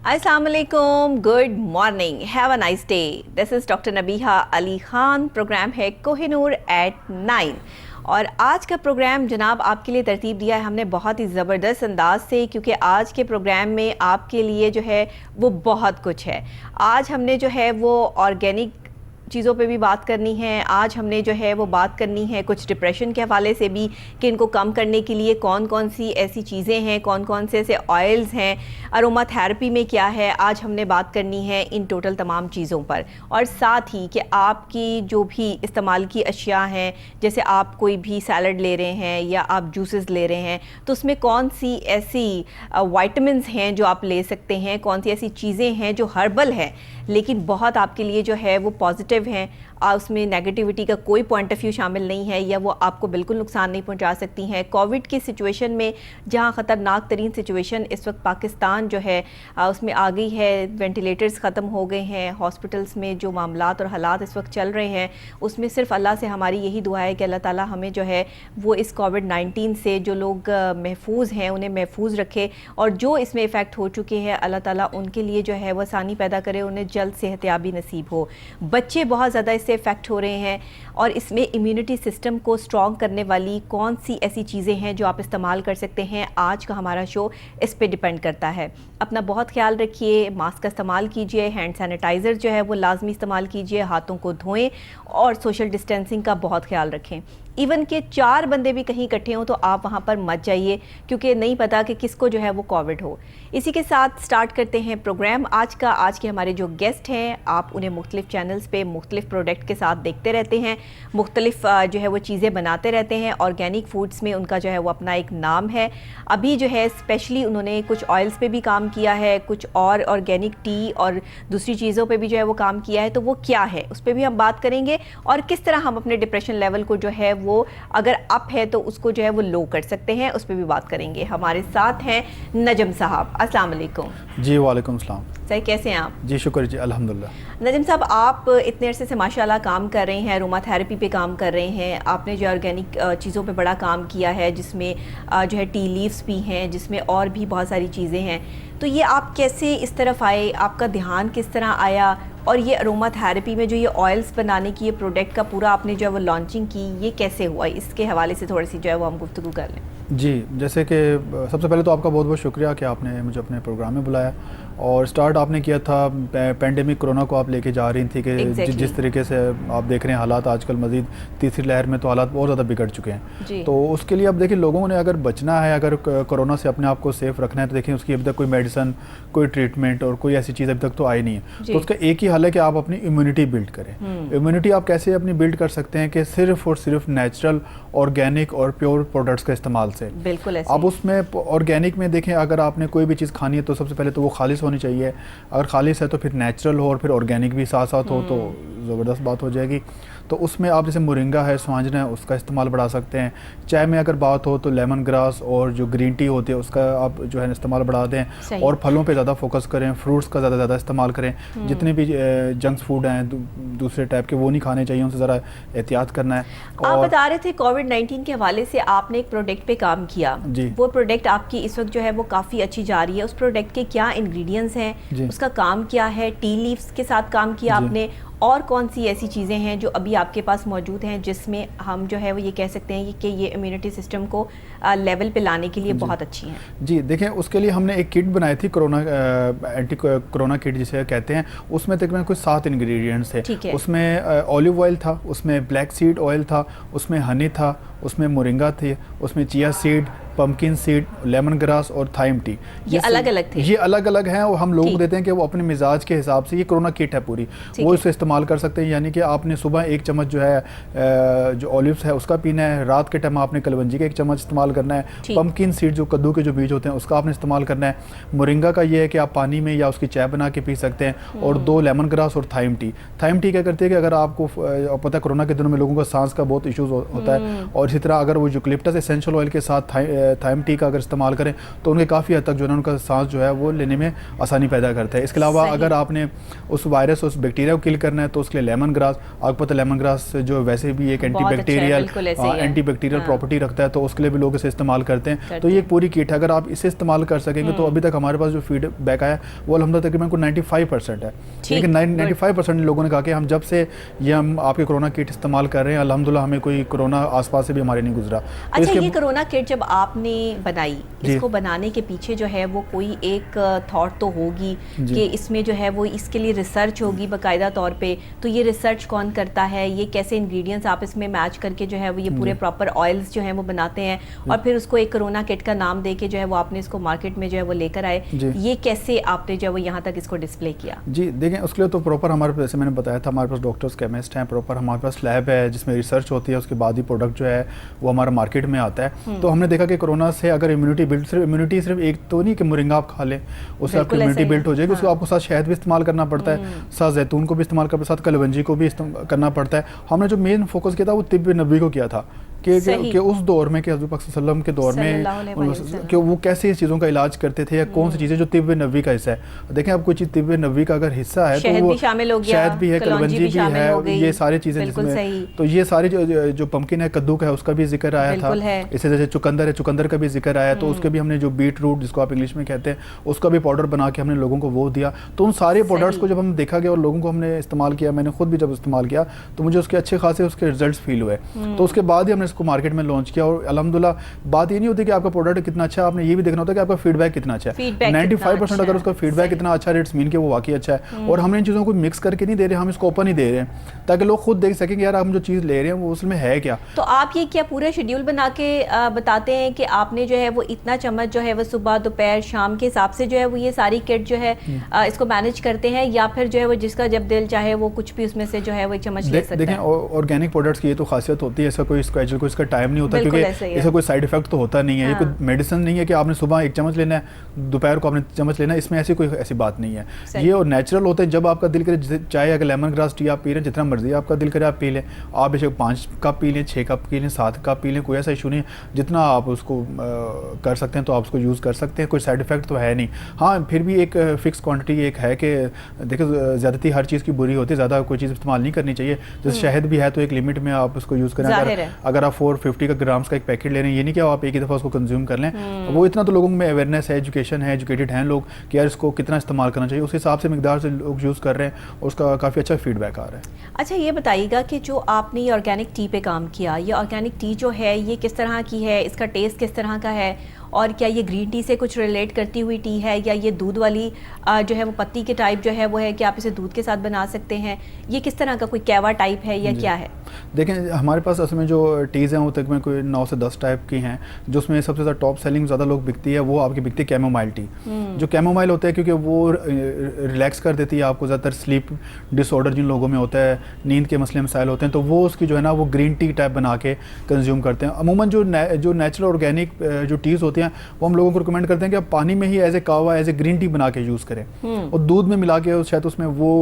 Assalamu alaikum, good morning, have a nice day. This is Dr. Nabiha Ali Khan. Program है Kohinoor eight 9 और आज का programme जनाब आपके लिए तरतीब दिया है हमने बहुत ही ज़बरदस्त अंदाज से, क्योंकि आज के प्रोग्राम में आपके लिए जो है वो बहुत कुछ है। आज हमने जो है वो ऑर्गेनिक चीज़ों पे भी बात करनी है। आज हमने जो है वो बात करनी है कुछ डिप्रेशन के हवाले से भी कि इनको कम करने के लिए कौन कौन सी ऐसी चीज़ें हैं, कौन कौन से ऐसे ऑयल्स हैं, अरोमा थेरेपी में क्या है। आज हमने बात करनी है इन टोटल तमाम चीज़ों पर, और साथ ही कि आपकी जो भी इस्तेमाल की अशिया हैं, जैसे आप कोई भी सैलड ले रहे हैं या आप जूसेस ले रहे हैं, तो उसमें कौन सी ऐसी वाइटामिन्स हैं जो आप ले सकते हैं, कौन सी ऐसी चीज़ें हैं जो हर्बल हैं लेकिन बहुत आपके लिए जो है वो पॉजिटिव हैं, उसमें नेगेटिविटी का कोई पॉइंट ऑफ व्यू शामिल नहीं है या वो आपको बिल्कुल नुकसान नहीं पहुंचा सकती हैं। कोविड की सिचुएशन में जहां ख़तरनाक तरीन सिचुएशन इस वक्त पाकिस्तान जो है उसमें आ गई है, वेंटिलेटर्स ख़त्म हो गए हैं, हॉस्पिटल्स में जो मामलात और हालात इस वक्त चल रहे हैं उसमें सिर्फ अल्लाह से हमारी यही दुआ है कि अल्लाह ताला हमें जो है वो इस कोविड-19 से जो लोग महफूज हैं उन्हें महफूज रखे, और जो इसमें इफ़ेक्ट हो चुके हैं अल्लाह ताला उनके लिए जो है वो आसानी पैदा करे, उन्हें जल्द सेहतयाबी नसीब हो। बच्चे बहुत ज़्यादा इससे इफ़ेक्ट हो रहे हैं और इसमें इम्यूनिटी सिस्टम को स्ट्रॉन्ग करने वाली कौन सी ऐसी चीज़ें हैं जो आप इस्तेमाल कर सकते हैं। आज का हमारा शो इस पे डिपेंड करता है। अपना बहुत ख्याल रखिए, मास्क का इस्तेमाल कीजिए, हैंड सैनिटाइज़र जो है वो लाजमी इस्तेमाल कीजिए, हाथों को धोएं और सोशल डिस्टेंसिंग का बहुत ख्याल रखें। इवन के 4 बंदे भी कहीं इकट्ठे हों तो आप वहाँ पर मत जाइए, क्योंकि नहीं पता कि किसको जो है वो कोविड हो। इसी के साथ स्टार्ट करते हैं प्रोग्राम आज का। आज के हमारे जो गेस्ट हैं आप उन्हें मुख्तलिफ चैनल्स पे मुख्तलिफ प्रोडक्ट के साथ देखते रहते हैं, मुख्तलिफ जो है वो चीज़ें बनाते रहते हैं। ऑर्गेनिक फूड्स में उनका जो है वो अपना एक नाम है। अभी जो है स्पेशली उन्होंने कुछ ऑयल्स पे भी काम किया है, कुछ और ऑर्गेनिक टी और दूसरी चीज़ों पे भी जो है वो काम किया है। तो वो क्या है उस पर भी हम बात करेंगे, और किस तरह हम अपने डिप्रेशन लेवल को जो है वो अगर अप है तो उसको जो है वो लो कर सकते हैं, उस पर भी बात करेंगे। हमारे साथ हैं नजम साहब। अस्सलाम वालेकुम। जी वालेकुम सलाम। सही, कैसे हैं आप? जी शुक्र जी, अल्हम्दुलिल्लाह। नजम साहब, आप इतने अरसे से माशाल्लाह काम कर रहे हैं, अरोमा थेरेपी पे काम कर रहे हैं। आपने जो ऑर्गेनिक चीज़ों पे बड़ा काम किया है, जिसमें जो है टी लीव्स भी हैं, जिसमें और भी बहुत सारी चीज़ें हैं। तो ये आप कैसे इस तरफ आए, आपका ध्यान किस तरह आया, और ये अरोमा थेरेपी में जो ये ऑयल्स बनाने की ये प्रोडक्ट का पूरा आपने जो है वो लॉन्चिंग की, ये कैसे हुआ? इसके हवाले से थोड़ी सी जो है वो हम गुफ्तगू कर लें। जी, जैसे कि सबसे पहले तो आपका बहुत बहुत शुक्रिया कि आपने मुझे अपने प्रोग्राम में बुलाया, और स्टार्ट आपने किया था पेंडेमिक कोरोना को आप लेके जा रही थी कि जिस तरीके से आप देख रहे हैं हालात आजकल मज़ीद तीसरी लहर में तो हालात बहुत ज़्यादा बिगड़ चुके हैं। तो उसके लिए अब देखिए लोगों ने अगर बचना है, अगर कोरोना से अपने आप को सेफ़ रखना है, तो देखिए उसकी अभी तक कोई मेडिसिन, कोई ट्रीटमेंट और कोई ऐसी चीज़ अभी तक तो आई नहीं है। तो उसका एक ही हल है कि आप अपनी इम्यूनिटी बिल्ड करें। इम्यूनिटी आप कैसे अपनी बिल्ड कर सकते हैं कि सिर्फ और सिर्फ नेचुरल, ऑर्गेनिक और प्योर प्रोडक्ट्स का इस्तेमाल से। बिल्कुल। अब उसमें ऑर्गेनिक में देखें, अगर आपने कोई भी चीज़ खानी है तो सबसे पहले तो वो खालिश होनी चाहिए। अगर खालिश है तो फिर नेचुरल हो और फिर ऑर्गेनिक भी साथ साथ हो तो ज़बरदस्त बात हो जाएगी। तो उसमें आप जैसे मोरिंगा है, स्वांजना है, उसका इस्तेमाल बढ़ा सकते हैं। चाय में अगर बात हो तो लेमन ग्रास और जो ग्रीन टी होती है उसका आप जो है इस्तेमाल बढ़ा दें, और फलों पे ज़्यादा फोकस करें, फ्रूट्स का ज़्यादा इस्तेमाल करें। जितने भी जंक्स फूड हैं दूसरे टाइप के वो नहीं खाने चाहिए, उनसे ज़रा एहतियात करना है। आप बता रहे थे कोविड-19 के हवाले से आपने एक प्रोडक्ट पे काम किया, वो प्रोडक्ट आपकी इस वक्त जो है वो काफ़ी अच्छी जा रही है। उस प्रोडक्ट के क्या इंग्रेडिएंट्स हैं, उसका काम क्या है? टी लीव्स के साथ काम किया आपने, और कौन सी ऐसी चीज़ें हैं जो अभी आपके पास मौजूद हैं जिसमें हम जो है वो ये कह सकते हैं कि ये इम्यूनिटी सिस्टम को लेवल पे लाने के लिए बहुत अच्छी हैं? जी देखें, उसके लिए हमने एक किट बनाई थी, कोरोना एंटी कोरोना किट जिसे कहते हैं। उसमें तकरीबन कुछ 7 इंग्रेडिएंट्स थे। उसमें ऑलिव ऑयल था, उसमें ब्लैक सीड ऑयल था, उसमें हनी था, उसमें मोरिंगा थी, उसमें chia seed, pumpkin seed, lemon grass और थाइम टी। ये अलग अलग थे? ये अलग अलग हैं, और हम लोगों को देते हैं कि वो अपने मिजाज के हिसाब से, ये कोरोना किट है पूरी, वो इसे इस्तेमाल कर सकते हैं। यानी कि आपने सुबह 1 चम्मच जो है जो ऑलिव्स है उसका पीना है, रात के टाइम आपने कलवंजी का 1 चम्मच इस्तेमाल करना है, पम्पकिन सीड जो कद्दू के जो बीज होते हैं उसका आपने इस्तेमाल करना है, मोरिंगा का ये है कि आप पानी में या उसकी चाय बना के पी सकते हैं, और 2 लेमन ग्रास और थाइम टी क्या करती है कि अगर आपको पता है कोरोना के दिनों में लोगों का सांस का बहुत इशूज़ होता है, और इसी तरह अगर वो यूकलिप्टस एसेंशियल ऑयल के साथ थाइम टी का अगर इस्तेमाल करें तो उनके काफ़ी हद तक जो है उनका सांस जो है वो लेने में आसानी पैदा करता है। इसके अलावा अगर आपने उस वायरस उस बैक्टीरिया को किल करना है तो उसके लिए लेमन ग्रास, आपको पता है लेमन ग्रास जो वैसे भी एक एंटीबैक्टीरियल प्रॉपर्टी रखता है, तो उसके लिए भी लोग इसे इस्तेमाल करते हैं। तो ये एक पूरी किट है, अगर आप इसे इस्तेमाल कर सकेंगे तो अभी तक हमारे पास जो फीडबैक आया वो अल्हम्दुलिल्लाह तकरीबन 95% है। लेकिन 95% लोगों ने कहा कि हम जब से ये हम आपके कोरोना किट इस्तेमाल कर रहे हैं अल्हम्दुलिल्लाह हमें कोई कोरोना आसपास से भी हमारे नहीं गुजरा। अच्छा, ये कोरोना किट जब आपने बनाई, इसको बनाने के पीछे जो है वो कोई एक थॉट तो होगी कि इसमें जो है वो इसके लिए रिसर्च होगी बाकायदा तौर पे, तो ये रिसर्च कौन करता है, ये कैसे इंग्रेडिएंट्स आप इसमें मैच करके जो है वो ये पूरे प्रॉपर ऑयल्स जो है वो बनाते हैं और फिर उसको एक कोरोना किट का नाम दे के जो है वो आपने इसको मार्केट में जो है वो लेकर आए, ये कैसे आपने जो है वो यहाँ तक इसको डिस्प्ले किया? जी देखें, उसके लिए तो प्रॉपर हमारे पास, जैसे मैंने बताया था, हमारे पास डॉक्टर्स केमिस्ट हैं, प्रॉपर हमारे पास लैब है जिसमें रिसर्च होती है, उसके बाद ही प्रोडक्ट जो है वो हमारा मार्केट में आता है। तो हमने देखा कि कोरोना से अगर इम्यूनिटी सिर्फ एक तो नहीं कि मोरिंगा आप खा लें उससे आपकी इम्यूनिटी बिल्ड हो जाएगी, उसको आपको साथ शहद भी इस्तेमाल करना पड़ता है, साथ जैतून को भी इस्तेमाल करना, साथ कलवंजी को भी करना पड़ता है। हमने जो मेन फोकस किया था वो तिब्ब नबी को किया था कि उस दौर में कि हज़रत पाक सल्लल्लाहु अलैहि वसल्लम के दौर में कि वो कैसे इस चीज़ों का इलाज करते थे या कौन सी चीज़ें जो तिब्ब नबी का हिस्सा है। देखें, अब कोई चीज़ तिब्ब नबी का अगर हिस्सा है तो वो शहद भी है, कलवंजी भी है, ये सारी चीज़ें जिसमें, तो ये सारी जो पम्पकिन है, कद्दू का है, उसका भी जिक्र आया था। इसे जैसे चुकंदर है, चुकंदर का भी जिक्र आया, तो उसके भी हमने जो बीट रूट जिसको आप इंग्लिश में कहते हैं उसका भी पाउडर बना के हमने लोगों को वो दिया। तो उन सारे प्रोडक्ट्स को जब हम देखा गया और लोगों को हमने इस्तेमाल किया, मैंने खुद भी जब इस्तेमाल किया तो मुझे उसके अच्छे खासे उसके रिजल्ट्स फील हुए। तो उसके बाद ही हमने इसको मार्केट में लॉन्च किया और अल्हम्दुलिल्लाह बात ये नहीं होती कि आपका प्रोडक्ट कितना अच्छा है, आपने ये भी देखना होता है कि आपका फीडबैक कितना अच्छा है। 95% अगर उसका फीडबैक इतना अच्छा है, इट्स मीन कि वो वाकई अच्छा है। और हमने इन चीज़ों को मिक्स करके नहीं दे रहे, हम इसको ओपन ही दे रहे हैं ताकि लोग खुद देख सकें कि यार हम जो चीज़ ले रहे हैं वो उसमें है क्या। तो आप ये क्या पूरा शेड्यूल बना के बताते हैं कि आपने जो है वो इतना चम्मच जो है वो सुबह दोपहर शाम के हिसाब से जो है वो ये सारी किट जो है इसको मैनेज करते हैं, या फिर जो है वो जिसका जब दिल चाहे वो कुछ भी उसमें से जो है वो एक चम्मच ले सकता है? देखें, ऑर्गेनिक प्रोडक्ट्स की ये तो खासियत होती है, ऐसा कोई स्केड्यूल कोई इसका टाइम नहीं होता, क्योंकि इसका कोई साइड इफेक्ट तो होता नहीं है। ये कोई मेडिसिन नहीं है कि आपने सुबह एक चम्मच लेना है, दोपहर को आपने चम्मच लेना है, इसमें ऐसी बात नहीं है। ये और नेचुरल होता है, जब आपका दिल करे, चाहे अगर लेमन ग्रास टी आप पी रहे हैं, जितना मर्जी आपका दिल करे आप पी लें, आप बेशक 5 कप पी लें, 6 कप पी लें, 7 कप पी लें, कोई ऐसा इशू नहीं है। जितना आप उसको कर सकते हैं तो आप उसको यूज़ कर सकते हैं, कोई साइड इफेक्ट तो है नहीं। हाँ, फिर भी एक फिक्स क्वांटिटी एक है कि देखो ज़्यादती हर चीज़ की बुरी होती है, ज़्यादा कोई चीज़ इस्तेमाल नहीं करनी चाहिए। जैसे शहद भी है तो एक लिमिट में आप उसको यूज़ करें। अगर आप 450 का ग्राम्स का एक पैकेट ले रहे हैं, ये नहीं कि आप एक ही दफ़ा उसको कंज्यूम कर लें। वो इतना तो लोगों में अवेयरनेस है, एजुकेशन है, एजुकेटेड हैं लोग कि यार इसको कितना इस्तेमाल करना चाहिए, उस हिसाब से मिकदार से लोग यूज़ कर रहे हैं और उसका काफ़ी अच्छा फीडबैक आ रहा है। अच्छा, ये बताइएगा कि जो आपने ये ऑर्गेनिक टी पे काम किया, ये ऑर्गेनिक टी जो है ये किस तरह की है, इसका टेस्ट किस तरह का है, और क्या ये ग्रीन टी से कुछ रिलेट करती हुई टी है, या ये दूध वाली जो है वो पत्ती के टाइप जो है वो है कि आप इसे दूध के साथ बना सकते हैं, ये किस तरह का कोई कैवा टाइप है या क्या है? देखें, हमारे पास असल में जो टीज़ हैं वो तकरीबन कोई 9 से 10 टाइप की हैं, जो उसमें सबसे ज़्यादा टॉप सेलिंग ज़्यादा लोग बिकती है वो आपकी बिकती है कैमोमाइल टी। जो कैमोमाइल होता है क्योंकि वो रिलैक्स कर देती है आपको, ज़्यादातर स्लीप डिसऑर्डर जिन लोगों में होता है, नींद के मसले मसाइल होते हैं, तो वो उसकी जो है ना वो ग्रीन टी टाइप बना के कंज्यूम करते हैं। अमूमन जो नेचुरल ऑर्गेनिक जो टीज़ होती हैं वो हम लोगों को रिकमेंड करते हैं कि आप पानी में ही एज ए कावा, एज ए ग्रीन टी बना के यूज़ करें, और दूध में मिला के शायद उसमें वो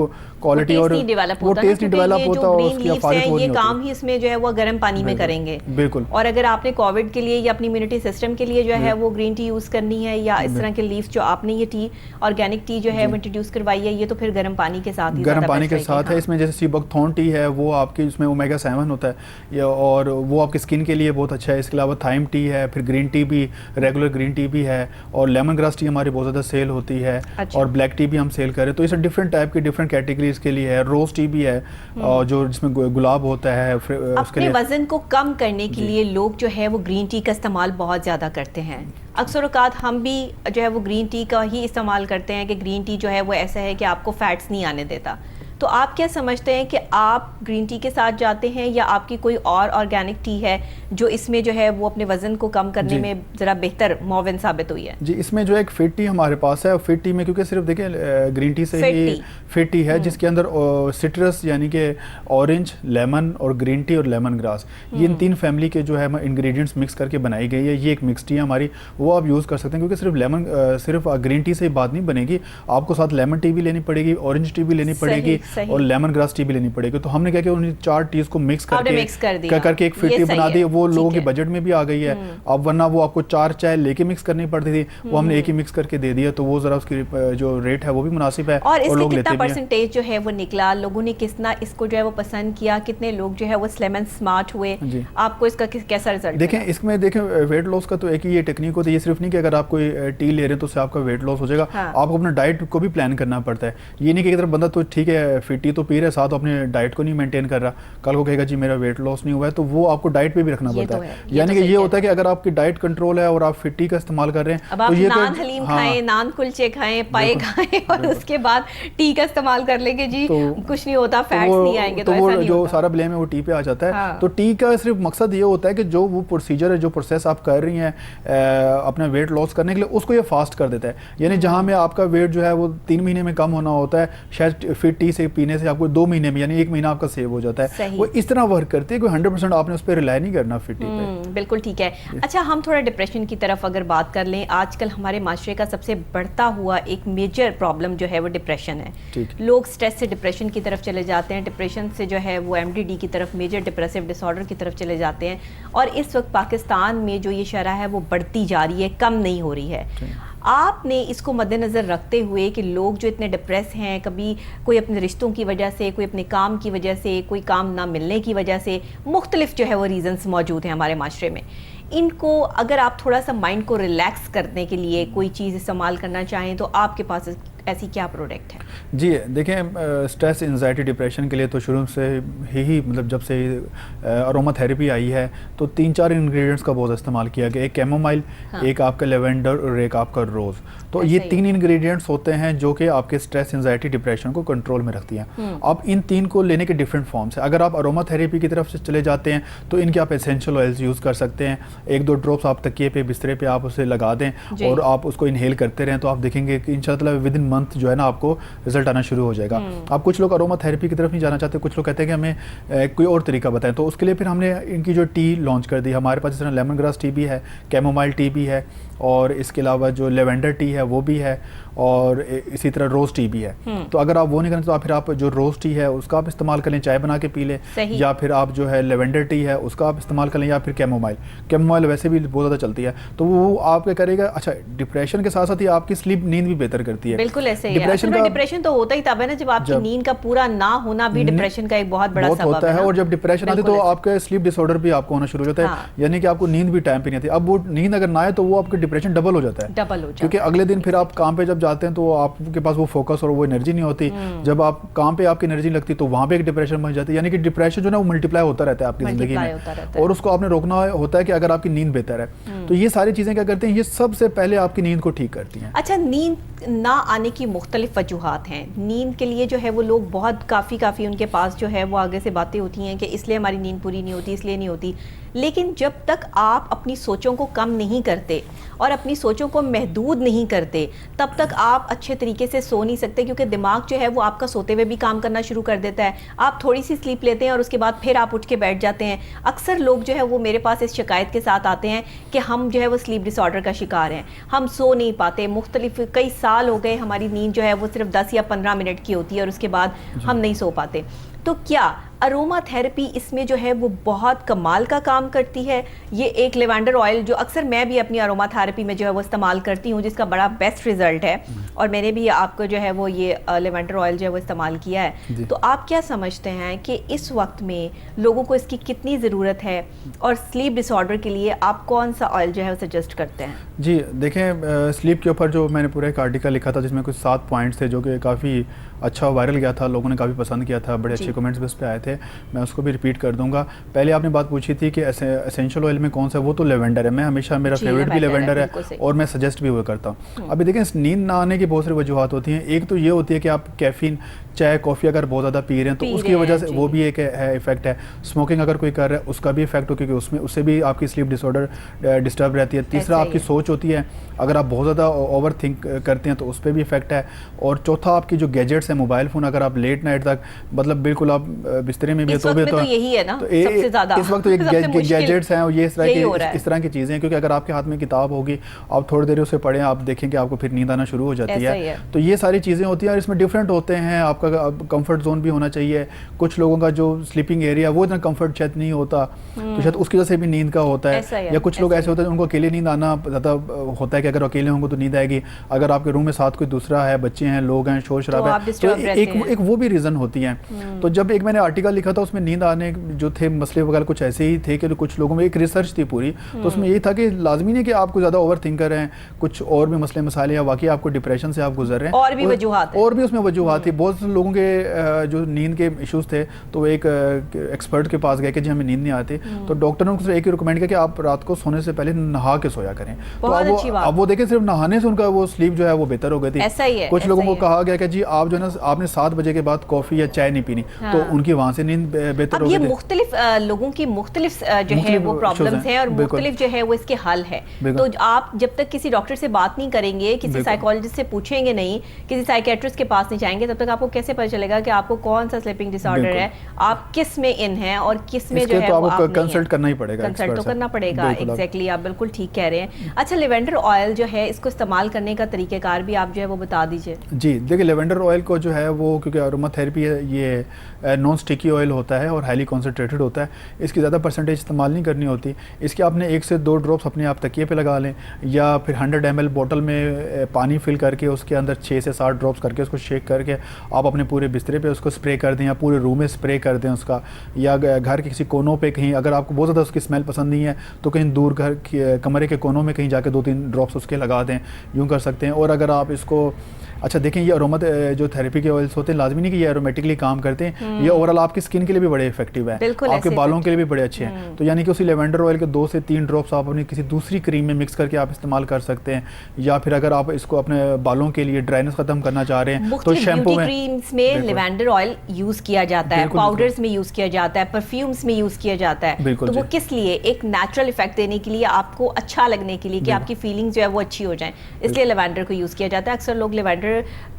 क्वालिटी और वो टेस्ट नहीं डेवलप होता और उसकी आफादत हो नहीं होती। काम ही इसमें जो है वो गर्म पानी में करेंगे। बिल्कुल। और अगर आपने कोविड के लिए या अपनी इम्यूनिटी सिस्टम के लिए जो है वो ग्रीन टी यूज़ करनी है, या इस तरह के लीव्स जो आपने ये टी ऑर्गेनिक टी जो है वो इंट्रोड्यूस करवाई है, ये तो फिर गर्म पानी के साथ ही गर्म पानी के साथ है। इसमें जैसे सीबकथॉर्न टी है वो आपकी उसमें ओमेगा 7 होता है और वो आपकी स्किन के लिए बहुत अच्छा है। इसके अलावा थाइम टी है, फिर ग्रीन टी भी, रेगुलर ग्रीन टी भी है, और लेमन ग्रास टी हमारी बहुत ज़्यादा सेल होती है। अच्छा। और ब्लैक टी भी हम सेल करें, तो इसे डिफरेंट टाइप की डिफरेंट कैटेगरीज के लिए है। रोज टी भी है और जो जिसमें गुलाब होता है। अपने वजन को कम करने के लिए लोग जो है वो ग्रीन टी का इस्तेमाल बहुत ज़्यादा करते हैं। अक्सर औकात हम भी जो है वो ग्रीन टी का ही इस्तेमाल करते हैं कि ग्रीन टी जो है वो ऐसा है कि आपको फैट्स नहीं आने देता। तो आप क्या समझते हैं कि आप ग्रीन टी के साथ जाते हैं, या आपकी कोई और ऑर्गेनिक टी है जो इसमें जो है वो अपने वजन को कम करने में ज़रा बेहतर मुआविन साबित हुई है? जी, इसमें जो एक फिट टी हमारे पास है, फिट टी में क्योंकि सिर्फ देखिए ग्रीन टी से ही फिट टी है जिसके अंदर सिट्रस यानी कि ऑरेंज, लेमन और ग्रीन टी और लेमन ग्रास, ये इन 3 फैमिली के जो है इंग्रेडिएंट्स मिक्स करके बनाई गई है। ये एक मिक्स टी है हमारी, वो आप यूज़ कर सकते हैं क्योंकि सिर्फ ग्रीन टी से ही बात नहीं बनेगी, आपको साथ लेमन टी भी लेनी पड़ेगी, ऑरेंज टी भी लेनी पड़ेगी और लेमन ग्रास टी भी लेनी पड़ेगी। तो हमने क्या किया, उन 4 टीज को मिक्स करके एक फिट टी बना दी। वो लोगों के बजट में भी आ गई है। अब वरना वो आपको 4 चाय लेके मिक्स करनी पड़ती थी, वो हमने एक ही मिक्स करके दे दिया, तो वो जरा उसकी जो रेट है वो भी मुनासिब है और लोग लेते भी हैं। परसेंटेज जो है वो निकला, लोगों ने कितना इसको जो है वो पसंद किया, कितने लोग जो है वो स्लिम एंड स्मार्ट हुए, आपको इसका कैसा रिजल्ट? देखें वेट लॉस का तो एक ही ये टेक्निक होती है, ये सिर्फ नहीं कि अगर आप कोई टी ले रहे हैं तो उससे आपका वेट लॉस हो जाएगा। आपको अपना डाइट को भी प्लान करना पड़ता है। ये नहीं कि अगर बंदा तो ठीक है फिट टी तो पी रहा है, साथ अपने डाइट को नहीं मेंटेन कर रहा, कल को कहेगा जी मेरा वेट लॉस नहीं हुआ है, तो वो आपको डाइट पे भी रखना पड़ता है। यानी कि ये होता है कि अगर आपकी डाइट कंट्रोल है और आप फिट टी का इस्तेमाल कर रहे हैं तो ये नान हलीम खाएं, नान कुलचे खाएं, पाए खाएं और उसके बाद टी का इस्तेमाल कर लेंगे जी तो कुछ नहीं होता, फैट्स नहीं आएंगे, तो वो जो सारा ब्लेम है वो टी पे आ जाता है। तो टी का सिर्फ मकसद ये होता है कि जो वो प्रोसीजर है, जो प्रोसेस आप कर रही हैं अपना वेट लॉस करने के लिए, उसको ये फास्ट कर देता है। यानी जहां में आपका वेट जो है वो 3 महीने में कम होना होता है, शायद फिट टी से पीने से आपको 2 महीने में यानी 1 महीना आपका सेव हो जाता है। वो इस तरह वर्क करती है कि 100% आपने उस पर रिलाई नहीं करना फिट टी पे। बिल्कुल ठीक है। अच्छा, हम थोड़ा डिप्रेशन की तरफ अगर बात कर लें, आजकल हमारे माशरे का सबसे बढ़ता हुआ एक मेजर प्रॉब्लम जो है वो डिप्रेशन है। लोग स्ट्रेस से डिप्रेशन की तरफ चले जाते हैं, डिप्रेशन से जो है वो MDD की तरफ, मेजर डिप्रेसिव डिसऑर्डर की तरफ चले जाते हैं, और इस वक्त पाकिस्तान में जो ये शरह है वो बढ़ती जा रही है, कम नहीं हो रही है। आपने इसको मद्देनज़र रखते हुए कि लोग जो इतने डिप्रेस हैं, कभी कोई अपने रिश्तों की वजह से, कोई अपने काम की वजह से, कोई काम ना मिलने की वजह से, मुख्तलिफ जो है वो रीज़न्स मौजूद हैं हमारे माशरे में, इनको अगर आप थोड़ा सा माइंड को रिलैक्स करने के लिए कोई चीज़ इस्तेमाल करना चाहें तो आपके पास ऐसी क्या प्रोडक्ट है? जी देखें, स्ट्रेस, एंजाइटी, डिप्रेशन के लिए तो शुरू से ही मतलब जब से अरोमा थेरेपी आई है तो 3-4 इंग्रेडिएंट्स का बहुत इस्तेमाल किया गया। एक कैमोमाइल, एक आपका लेवेंडर और एक आपका रोज़। तो ये 3 इंग्रेडिएंट्स होते हैं जो कि आपके स्ट्रेस, एंजाइटी, डिप्रेशन को कंट्रोल में रखती हैं। अब इन 3 को लेने के डिफरेंट फॉर्म्स हैं। अगर आप अरोमा थेरेपी की तरफ से चले जाते हैं तो इनके आप एसेंशियल ऑयल्स यूज़ कर सकते हैं। 1-2 ड्रॉप्स आप तकिए पे, बिस्तरे पे आप उसे लगा दें और आप उसको इनहेल करते रहें, तो आप देखेंगे कि इंशाल्लाह विद इन मंथ जो है ना आपको रिजल्ट आना शुरू हो जाएगा। आप कुछ लोग अरोमा थेरेपी की तरफ नहीं जाना चाहते, कुछ लोग कहते हैं कि हमें कोई और तरीका बताएं, तो उसके लिए फिर हमने इनकी जो टी लॉन्च कर दी। हमारे पास इस तरह लेमन ग्रास टी भी है, कैमोमाइल टी भी है, और इसके अलावा जो लेवेंडर टी है वो भी है, और इसी तरह रोज़ टी भी है। तो अगर आप वो नहीं करें तो फिर आप जो रोज़ टी है उसका आप इस्तेमाल कर लें, चाय बना के पी लें, या फिर आप जो है लेवेंडर टी है उसका आप इस्तेमाल कर लें, या फिर कैमोमाइल वैसे भी बहुत ज़्यादा चलती है, तो वो आप क्या करेगा। अच्छा, डिप्रेशन के साथ साथ ही आपकी स्लीप, नींद भी बेहतर करती है। बिल्कुल ऐसे ही है। डिप्रेशन तो होता ही तब है ना, जब आपकी नींद का पूरा ना होना भी डिप्रेशन का एक बहुत बड़ा सबब होता है। और जब डिप्रेशन आती है तो आपके स्लीप डिसऑर्डर भी आपको होना शुरू हो जाता है, यानी कि आपको नींद भी टाइम पे नहीं आती। अब वो नींद अगर ना आए तो वो आपके डिप्रेशन डबल हो जाता है, क्योंकि अगले दिन फिर आप काम पे जब जाते हैं तो आपके पास वो फोकस और वो एनर्जी नहीं होती। जब आप काम पे आपकी एनर्जी लगती तो वहाँ पे एक डिप्रेशन बन जाती है, यानी कि डिप्रेशन जो है वो मल्टीप्लाई होता रहता है आपकी जिंदगी में, और उसको आपने रोकना होता है कि अगर आपकी नींद बेहतर है। तो ये सारी चीज़ें क्या करते हैं, ये सबसे पहले आपकी नींद को ठीक करती हैं। अच्छा, नींद ना आने की मुख्तलिफ वजूहात हैं। नींद के लिए जो है वो लोग बहुत काफ़ी उनके पास जो है वो आगे से बातें होती हैं कि इसलिए हमारी नींद पूरी नहीं होती, इसलिए नहीं होती। लेकिन जब तक आप अपनी सोचों को कम नहीं करते और अपनी सोचों को महदूद नहीं करते, तब तक आप अच्छे तरीके से सो नहीं सकते, क्योंकि दिमाग जो है वो आपका सोते हुए भी काम करना शुरू कर देता है। आप थोड़ी सी स्लीप लेते हैं और उसके बाद फिर आप उठ के बैठ जाते हैं। अक्सर लोग जो है वो मेरे पास इस शिकायत के साथ आते हैं कि हम जो है वो स्लीप डिसऑर्डर का शिकार हैं, हम सो नहीं पाते। मुख्तलिफ कई साल हो गए, हमारी नींद जो है वो सिर्फ 10 या 15 मिनट की होती है और उसके बाद हम नहीं सो पाते। तो क्या अरोमा थेरेपी इसमें जो है वो बहुत कमाल का काम करती है? ये एक लेवेंडर ऑयल जो अक्सर मैं भी अपनी अरोमा थेरेपी में जो है वो इस्तेमाल करती हूँ, जिसका बड़ा बेस्ट रिजल्ट है, और मैंने भी आपको जो है वो ये लेवेंडर ऑयल जो है वो इस्तेमाल किया है। तो आप क्या समझते हैं कि इस वक्त में लोगों को इसकी कितनी ज़रूरत है, और स्लीप डिसऑर्डर के लिए आप कौन सा ऑयल जो है वो सजेस्ट करते हैं? जी देखें, स्लीप के ऊपर जो मैंने पूरा एक आर्टिकल लिखा था जिसमें कुछ 7 पॉइंट्स थे जो कि काफ़ी अच्छा वायरल गया था, लोगों ने काफ़ी पसंद किया था, बड़े अच्छे कमेंट्स भी उस पर आए थे। थे, मैं उसको भी रिपीट कर दूंगा। पहले आपने बात पूछी थी कि एसेंशियल ऑयल में कौन सा, वो तो लेवेंडर है। मैं हमेशा, मेरा फेवरेट भी लेवेंडर है और मैं सजेस्ट भी वो करता हूँ। अभी देखें, नींद ना आने की बहुत सारी वजूहत होती हैं। एक तो ये होती है कि आप कैफीन, चाय कॉफ़ी अगर बहुत ज़्यादा पी रहे हैं तो उसकी वजह से वो भी एक है इफेक्ट है। स्मोकिंग अगर कोई कर रहा है उसका भी इफेक्ट हो, क्योंकि उसमें उससे भी आपकी स्लीप डिसऑर्डर डिस्टर्ब रहती है। तीसरा आपकी सोच होती है, अगर आप बहुत ज़्यादा ओवर थिंक करते हैं तो उस पर भी इफेक्ट है। और चौथा आपकी जो गैजेट्स है, मोबाइल फ़ोन, अगर आप लेट नाइट तक, मतलब बिल्कुल आप बिस्तरे में भी तो यही है ना सबसे ज़्यादा, इस वक्त तो गैजेट्स हैं और ये इस तरह की चीज़ें हैं। क्योंकि अगर आपके हाथ में किताब होगी, आप थोड़ी देर उसे पढ़ें, आप देखेंगे आपको फिर नींद आना शुरू हो जाती है। तो ये सारी चीज़ें होती हैं और इसमें डिफरेंट होते हैं। आपका कंफर्ट जोन भी होना चाहिए। कुछ लोगों का जो स्लीपिंग एरिया वो इतना कंफर्ट शायद नहीं होता, तो शायद उसकी वजह से भी नींद का होता है। या कुछ लोग ऐसे होते हैं उनको अकेले नींद आना ज़्यादा होता है कि अगर अकेले होंगे तो नींद आएगी। अगर आपके रूम में साथ कोई दूसरा है, बच्चे हैं, लोग हैं, शोर शराबा है, तो एक वो भी रीज़न होती हैं। तो जब एक मैंने आर्टिकल लिखा था उसमें नींद आने जो थे मसले वगैरह कुछ ऐसे ही थे कि कुछ लोगों में एक रिसर्च थी पूरी, तो उसमें यही था कि लाजमी नहीं कि आपको ज़्यादा ओवर थिंकर हैं, कुछ और भी मसले मसाले या वाकई आपको डिप्रेशन से आप गुजर रहे हैं, और भी वजूहात, और भी उसमें वजूहात थी। बहुत से लोगों के जो नींद के इश्यूज थे तो एक एक्सपर्ट के पास गए कि जी हमें नींद नहीं आती, तो डॉक्टर ने उनको एक ही रिकमेंड किया कि आप रात को सोने से पहले नहा के सोया करें। तो अब वो देखें, सिर्फ नहाने से उनका वो स्लीप जो है वो बेहतर हो गई थी। ऐसा ही है, कुछ लोगों को कहा गया कि जी आप जो है ना, आपने 7 बजे के बाद कॉफ़ी या चाय नहीं पीनी, तो उनकी वहाँ से नींद बेहतर हो गई। ये मुख्तलिफ लोगों की मुख्तलिफ जो है वो प्रॉब्लम्स हैं और मुख्तलिफ जो है वो इसके हल है। तो आप जब तक किसी डॉक्टर से बात नहीं करेंगे, किसी साइकोलॉजिस्ट से पूछेंगे नहीं, किसी साइकेट्रिस्ट के पास नहीं जाएंगे, तब तक आपको कैसे पता चलेगा कि आपको कौन सा स्लीपिंग डिसऑर्डर है, आप किस में इन हैं और किस में जो है तो आपको कंसल्ट करना ही पड़ेगा, कंसल्ट तो करना पड़ेगा। एग्जैक्टली, आप बिल्कुल ठीक कह रहे हैं। अच्छा, लेवेंडर ऑयल जो है इसको इस्तेमाल करने का तरीक़ेकार भी आप जो है वो बता दीजिए। जी देखिए, लेवेंडर ऑयल को जो है वो, क्योंकि अरोमा थेरेपी है, ये नॉन स्टिकी ऑयल होता है और हाईली कॉन्सेंट्रेटेड होता है। इसकी ज़्यादा परसेंटेज इस्तेमाल नहीं करनी होती। इसके आपने 1 से 2 ड्रॉप्स अपने आप तकिए पे लगा लें, या फिर 100 ml बोतल में पानी फिल करके उसके अंदर 6 से 7 ड्रॉप्स करके उसको शेक करके आप अपने पूरे बिस्तरे पे उसको स्प्रे कर दें, या पूरे रूम में स्प्रे कर दें उसका, या घर के किसी कोनों पे कहीं, अगर आपको बहुत ज़्यादा उसकी स्मेल पसंद नहीं है तो कहीं दूर घर कमरे के कोनों में कहीं जाके 2-3 ड्रॉप्स उसके लगा दें, यूँ कर सकते हैं। और अगर आप इसको, अच्छा देखें, ये अरोमा जो थेरेपी के ऑयल्स होते हैं, लाजमी नहीं कि ये एरोमेटिकली काम करते हैं, ये ओवरऑल आपकी स्किन के लिए भी बड़े इफेक्टिव है, आपके बालों के लिए भी बड़े अच्छे हैं। तो यानी कि उसी लेवेंडर ऑयल के 2 से 3 ड्रॉप्स आप अपनी किसी दूसरी क्रीम में मिक्स करके आप इस्तेमाल कर सकते हैं। या फिर अगर आप इसको अपने बालों के लिए ड्राइनेस खत्म करना चाह रहे हैं तो शैम्पू में, क्रीम्स में लेवेंडर ऑयल यूज किया जाता है, पाउडर्स में यूज किया जाता है, परफ्यूम्स में यूज किया जाता है। तो वो किस लिए? एक नेचुरल इफेक्ट देने के लिए, आपको अच्छा लगने के लिए, कि आपकी फीलिंग्स जो है वो अच्छी हो जाए, इसलिए लेवेंडर को यूज किया जाता है। अक्सर लोग लेवेंडर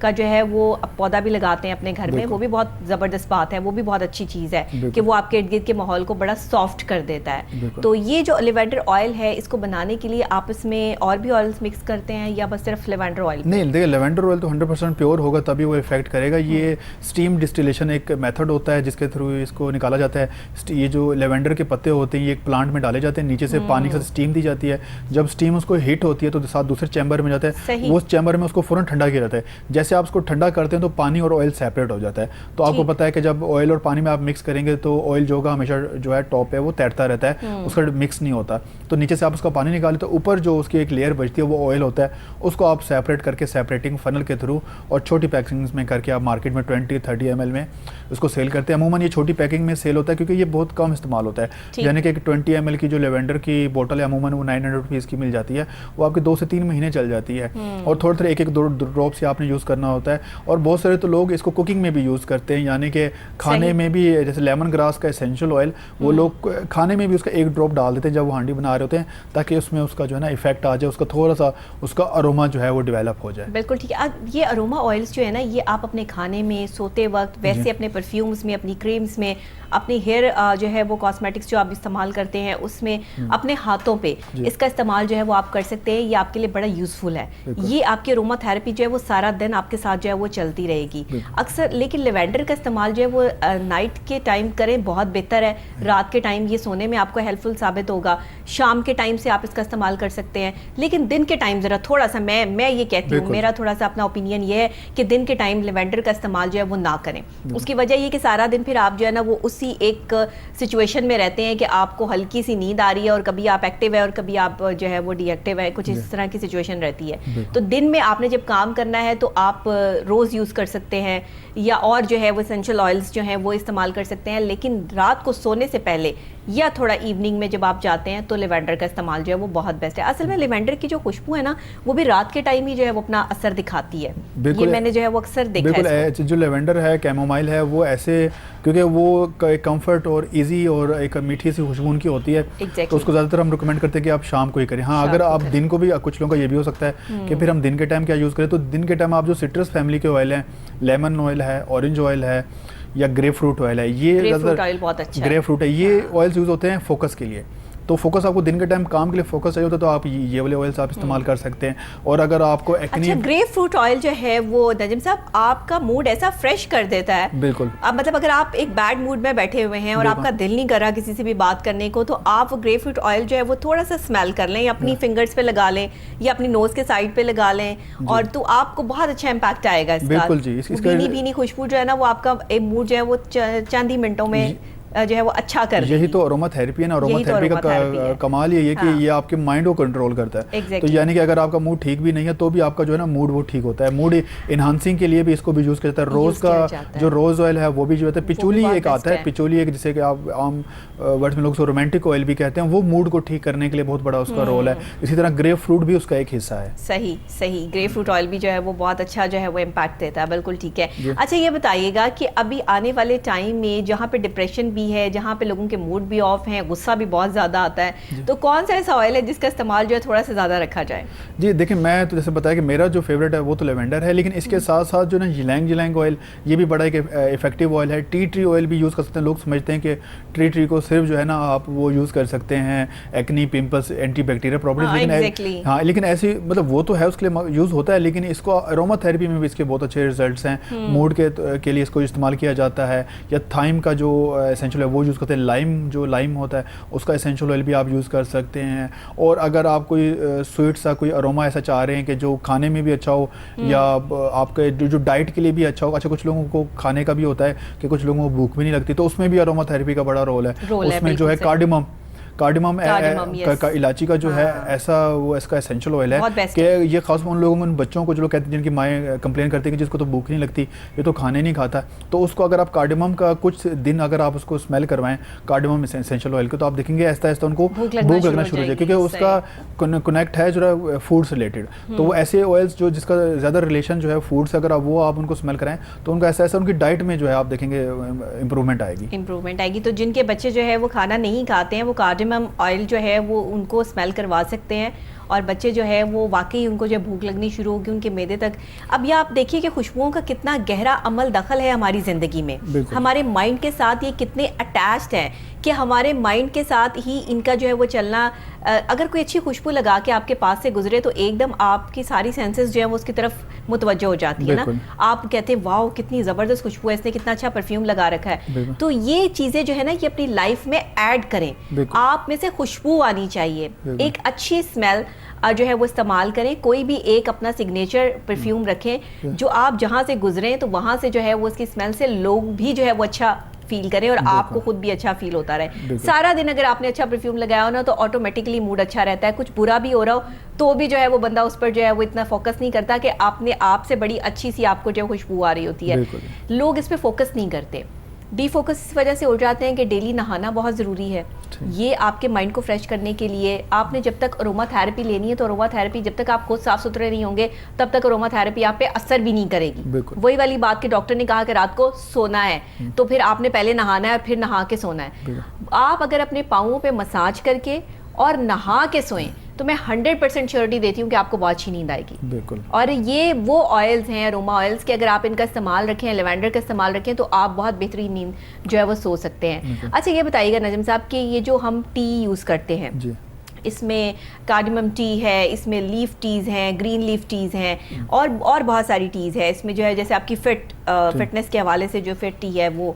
का जो है वो पौधा भी लगाते हैं अपने घर में, वो भी बहुत ज़बरदस्त बात है, वो भी बहुत अच्छी चीज़ है कि वो आपके इर्द गिर्द के माहौल को बड़ा सॉफ्ट कर देता है। तो ये जो लेवेंडर ऑयल है, इसको बनाने के लिए आप इसमें और भी ऑयल्स मिक्स करते हैं या बस सिर्फ लेवेंडर ऑयल? नहीं, देखिए लेवेंडर ऑयल तो 100% प्योर होगा तभी वो इफेक्ट करेगा। ये स्टीम डिस्टिलेशन एक मेथड होता है जिसके थ्रू इसको निकाला जाता है। ये जो लेवेंडर के पत्ते होते हैं ये एक प्लांट में डाले जाते हैं, नीचे से पानी के साथ स्टीम दी जाती है। जब स्टीम उसको हीट होती है तो साथ दूसरे चैम्बर में जाता है, वो चैम्बर में उसको फ़ौरन ठंडा किया जाता है। जैसे आप उसको ठंडा करते हैं तो पानी और ऑयल सेपरेट हो जाता है। तो आपको पता है कि जब ऑयल और पानी में आप मिक्स करेंगे तो ऑयल जो होगा हमेशा जो है टॉप है वो तैरता रहता है, उसका मिक्स नहीं होता। तो नीचे से आप उसका पानी निकालें तो ऊपर जो उसकी एक लेयर बचती है वो ऑयल होता है, उसको आप सेपरेट करके सेपरेटिंग फनल के थ्रू और छोटी पैकिंग्स में करके आप मार्केट में 20-30 ml में उसको सेल करते हैं। अमूमन ये छोटी पैकिंग में सेल होता है क्योंकि ये बहुत कम इस्तेमाल होता है। यानी कि 20 ml की जो लेवेंडर की बोतल है अमूमन वो 900 रुपीज़ की मिल जाती है, वो आपके 2 से 3 महीने चल जाती है। और थोड़े थोड़े 1-2 ड्रॉप से आपने यूज़ करना होता है। और बहुत सारे तो लोग इसको कुकिंग में भी यूज़ करते हैं, यानी कि खाने में भी, जैसे लेमन ग्रास का एसेंशियल ऑयल वो लोग खाने में भी उसका 1 ड्रॉप डाल देते हैं जब वो हांडी बना रहे होते हैं, ताकि उसमें उसका जो है ना इफेक्ट आ जाए, उसका थोड़ा सा उसका अरोमा जो है वो डेवलप हो जाए। बिल्कुल ठीक है। ये अरोमा ऑयल्स जो है ना, ये आप अपने खाने में, सोते वक्त, वैसे अपने परफ्यूम्स में, अपनी क्रीम्स में, अपनी हेयर जो है वो कॉस्मेटिक्स जो आप इस्तेमाल करते हैं उसमें, अपने हाथों पे इसका इस्तेमाल जो है वो आप कर सकते हैं। ये आपके लिए बड़ा यूजफुल है। ये आपकी अरोमा थेरेपी जो है वो सारा दिन आपके साथ जो है वो चलती रहेगी अक्सर। लेकिन लेवेंडर का इस्तेमाल जो है वो नाइट के टाइम करें, बहुत बेहतर है। रात के टाइम ये सोने में आपको हेल्पफुल साबित होगा। शाम के टाइम से आप इसका इस्तेमाल कर सकते हैं, लेकिन दिन के टाइम ज़रा थोड़ा सा, मैं ये कहती हूँ, मेरा थोड़ा सा अपना ओपिनियन ये है कि दिन के टाइम लेवेंडर का इस्तेमाल जो है वो ना करें। उसकी वजह ये कि सारा दिन फिर आप जो है ना वो उसी एक सिचुएशन में रहते हैं कि आपको हल्की सी नींद आ रही है और कभी आप एक्टिव है और कभी आप जो है वो डीएक्टिव है, कुछ इस तरह की सिचुएशन रहती है। तो दिन में आपने जब काम करना है तो आप रोज़ यूज़ कर सकते हैं, या और जो है वो एसेंशियल ऑयल्स जो हैं वो इस्तेमाल कर सकते हैं, लेकिन रात को सोने से पहले या थोड़ा इवनिंग में जब आप जाते हैं तो लेवेंडर का इस्तेमाल जो है वो बहुत बेस्ट है। असल में लेवेंडर की जो खुशबू है ना वो भी रात के टाइम ही जो है वो अपना असर दिखाती है। ये मैंने जो है वो अक्सर देखा है। बिल्कुल, जो लेवेंडर है, कैमोमाइल है, वो ऐसे, क्योंकि वो एक कंफर्ट और इजी और एक मीठी सी खुशबू उनकी होती है, तो उसको ज़्यादातर हम रिकमेंड करते हैं कि आप शाम को ही करें। हाँ, अगर आप दिन को भी, कुछ लोगों का ये भी हो सकता है कि फिर हम दिन के टाइम क्या यूज़ करें, तो दिन के टाइम आप जो सिट्रस फैमिली के ऑयल हैं, लेमन ऑयल है, ऑरेंज ऑयल है या ग्रेप फ्रूट ऑयल है, ये ग्रेप फ्रूट है, ये ऑयल्स यूज़ होते हैं फोकस के लिए। तो फोकस आपको दिन के टाइम काम के लिए फोकस चाहिए होता है तो आप ये वाले ऑयल्स आप इस्तेमाल कर सकते हैं। और अगर आपको एक्ने, अच्छा, ग्रेप फ्रूट ऑयल जो है वो नजम साहब आपका मूड ऐसा फ्रेश कर देता है। बिल्कुल। अब मतलब अगर आप एक बैड मूड में बैठे हुए हैं और आपका दिल नहीं कर रहा किसी से भी बात करने को, तो आप ग्रेप फ्रूट ऑयल जो है वो थोड़ा सा स्मेल कर लें, या अपनी फिंगर्स पे लगा लें या अपनी नोज के साइड पे लगा लें, और तो आपको बहुत अच्छा इम्पैक्ट आएगा इसका। बिल्कुल जी, भीनी भीनी खुशबू जो है ना वो आपका मूड जो है वो चंद ही मिनटों में जो है वो अच्छा कर यही तो अरोमा थेरेपी है ना। अरोमा थेरेपी का कमाल ये है कि ये आपके माइंड को कंट्रोल करता है। तो यानी कि अगर आपका मूड ठीक भी नहीं है तो भी आपका जो है ना मूड वो ठीक होता है। मूड इन्हांसिंग के लिए भी इसको भी यूज़ किया जाता है। रोज़ का जो रोज़ ऑयल है वो भी जो होता है, पिचोली एक आता है, पिचोली एक जिसे कि आप आम वर्ड में लोग उसको रोमांटिक ऑयल भी कहते हैं, वो मूड को ठीक करने के लिए बहुत बड़ा उसका रोल है। इसी तरह ग्रेप फ्रूट भी उसका एक हिस्सा है। सही सही, ग्रेप फ्रूट ऑयल भी जो है वो बहुत अच्छा जो है वो इम्पैक्ट देता है। बिल्कुल ठीक है। अच्छा, ये बताइएगा कि अभी आने वाले टाइम में जहाँ पे डिप्रेशन भी है, जहाँ पे लोगों के मूड भी ऑफ हैं, गुस्सा भी बहुत ज़्यादा आता है, तो कौन सा ऐसा ऑयल है जिसका इस्तेमाल जो है थोड़ा सा ज़्यादा रखा जाए? जी देखिए, मैं तो जैसे बताया कि मेरा जो फेवरेट है वो तो लेवेंडर है, लेकिन इसके साथ साथ जो ना यिलैंग ऑयल, ये भी बड़ा एक इफेक्टिव ऑयल है। टी ट्री ऑयल भी यूज़ कर सकते हैं। लोग समझते हैं कि ट्री को सिर्फ जो है ना आप वो यूज़ कर सकते हैं acne, pimples, anti bacteria properties, हाँ, लेकिन ऐसी मतलब वो तो है, उसके लिए यूज़ होता है, लेकिन इसको अरोमा थेरेपी में भी इसके बहुत अच्छे रिजल्ट्स हैं। मूड के लिए इसको इस्तेमाल किया जाता है। या थाइम का जो एसेंशियल है वो यूज़ करते हैं। लाइम होता है उसका एसेंशियल ऑयल भी आप यूज़ कर सकते हैं। और अगर आप कोई स्वीट सा कोई अरोमा ऐसा चाह रहे हैं कि जो खाने में भी अच्छा हो या आपके जो डाइट के लिए भी अच्छा हो। अच्छा, कुछ लोगों को खाने का भी होता है कि कुछ लोगों को भूख भी नहीं लगती, तो उसमें भी अरोमा थेरेपी का बड़ा रोल है। उसमें जो है कार्डिमम का इलायची का जो है ऐसा वो इसका एसेंशियल ऑयल है कि ये खास उन लोगों उन बच्चों को जो लोग कहते हैं जिनकी माएँ कंप्लेन करती है कि जिसको तो भूख नहीं लगती, ये तो खाने नहीं खाता, तो उसको अगर आप कार्डिमम का कुछ दिन अगर आप उसको स्मेल करवाएं कार्डिमम एसेंशियल ऑयल को, तो आप देखेंगे आहिस्ता आहिस्ता उनको भूख लगना शुरू हो जाए, क्योंकि उसका कनेक्ट है जो है फूड से रिलेटेड। तो वो ऐसे ऑयल्स जो जिसका ज़्यादा रिलेशन जो है फूड से, अगर वो आप उनको स्मेल कराएं तो उनका ऐसा ऐसा उनकी डाइट में जो है आप देखेंगे इंप्रूवमेंट आएगी। तो जिनके बच्चे जो है वो खाना नहीं खाते हैं, वो कार्डिमम ऑयल जो है वो उनको स्मेल करवा सकते हैं, और बच्चे जो है वो वाकई उनको जब भूख लगनी शुरू होगी उनके मैदे तक। अब ये आप देखिए कि खुशबुओं का कितना गहरा अमल दखल है हमारी ज़िंदगी में, हमारे माइंड के साथ ये कितने अटैच्ड हैं कि हमारे माइंड के साथ ही इनका जो है वो चलना। अगर कोई अच्छी खुशबू लगा के आपके पास से गुजरे तो एकदम आपकी सारी सेंसेस जो है वो उसकी तरफ मुतवज्जो हो जाती है ना। आप कहते हैं वाओ कितनी ज़बरदस्त खुशबू है, इसने कितना अच्छा परफ्यूम लगा रखा है। तो ये चीज़ें जो है ना ये अपनी लाइफ में ऐड करें। आप में से खुशबू आनी चाहिए, एक अच्छी स्मेल जो है वो इस्तेमाल करें। कोई भी एक अपना सिग्नेचर परफ्यूम रखें जो आप जहाँ से गुजरें तो वहाँ से जो है वो उसकी स्मेल से लोग भी जो है वो अच्छा फील करें और आपको खुद भी अच्छा फील होता रहे। सारा दिन अगर आपने अच्छा परफ्यूम लगाया हो ना तो ऑटोमेटिकली मूड अच्छा रहता है। कुछ बुरा भी हो रहा हो तो भी जो है वो बंदा उस पर जो है वो इतना फोकस नहीं करता कि आपने आप से बड़ी अच्छी सी आपको जो खुशबू आ रही होती है। लोग इस पर फोकस नहीं करते, डीफोकस इस वजह से हो जाते हैं कि डेली नहाना बहुत ज़रूरी है। ये आपके माइंड को फ्रेश करने के लिए आपने जब तक अरोमा थेरेपी लेनी है तो अरोमा थेरेपी जब तक आप खुद साफ सुथरे नहीं होंगे तब तक अरोमा थेरेपी आप पे असर भी नहीं करेगी। वही वाली बात कि डॉक्टर ने कहा कि रात को सोना है तो फिर आपने पहले नहाना है और फिर नहा के सोना है। आप अगर अपने पाँवों पे मसाज करके और नहा के सोएं तो मैं 100% श्योरिटी देती हूँ कि आपको बहुत अच्छी नींद आएगी। बिल्कुल। और ये वो ऑयल्स हैं अरोमा ऑयल्स के अगर आप इनका इस्तेमाल रखें, लेवेंडर का इस्तेमाल रखें तो आप बहुत बेहतरीन नींद जो है वो सो सकते हैं। अच्छा, ये बताइएगा नजम साहब कि ये जो हम टी यूज़ करते हैं जी, इसमें कार्डिमम टी है, इसमें लीफ टीज़ हैं, ग्रीन लीफ टीज़ हैं और बहुत सारी टीज़ है इसमें जो है, जैसे आपकी फिटनेस के हवाले से जो फिट टी है वो,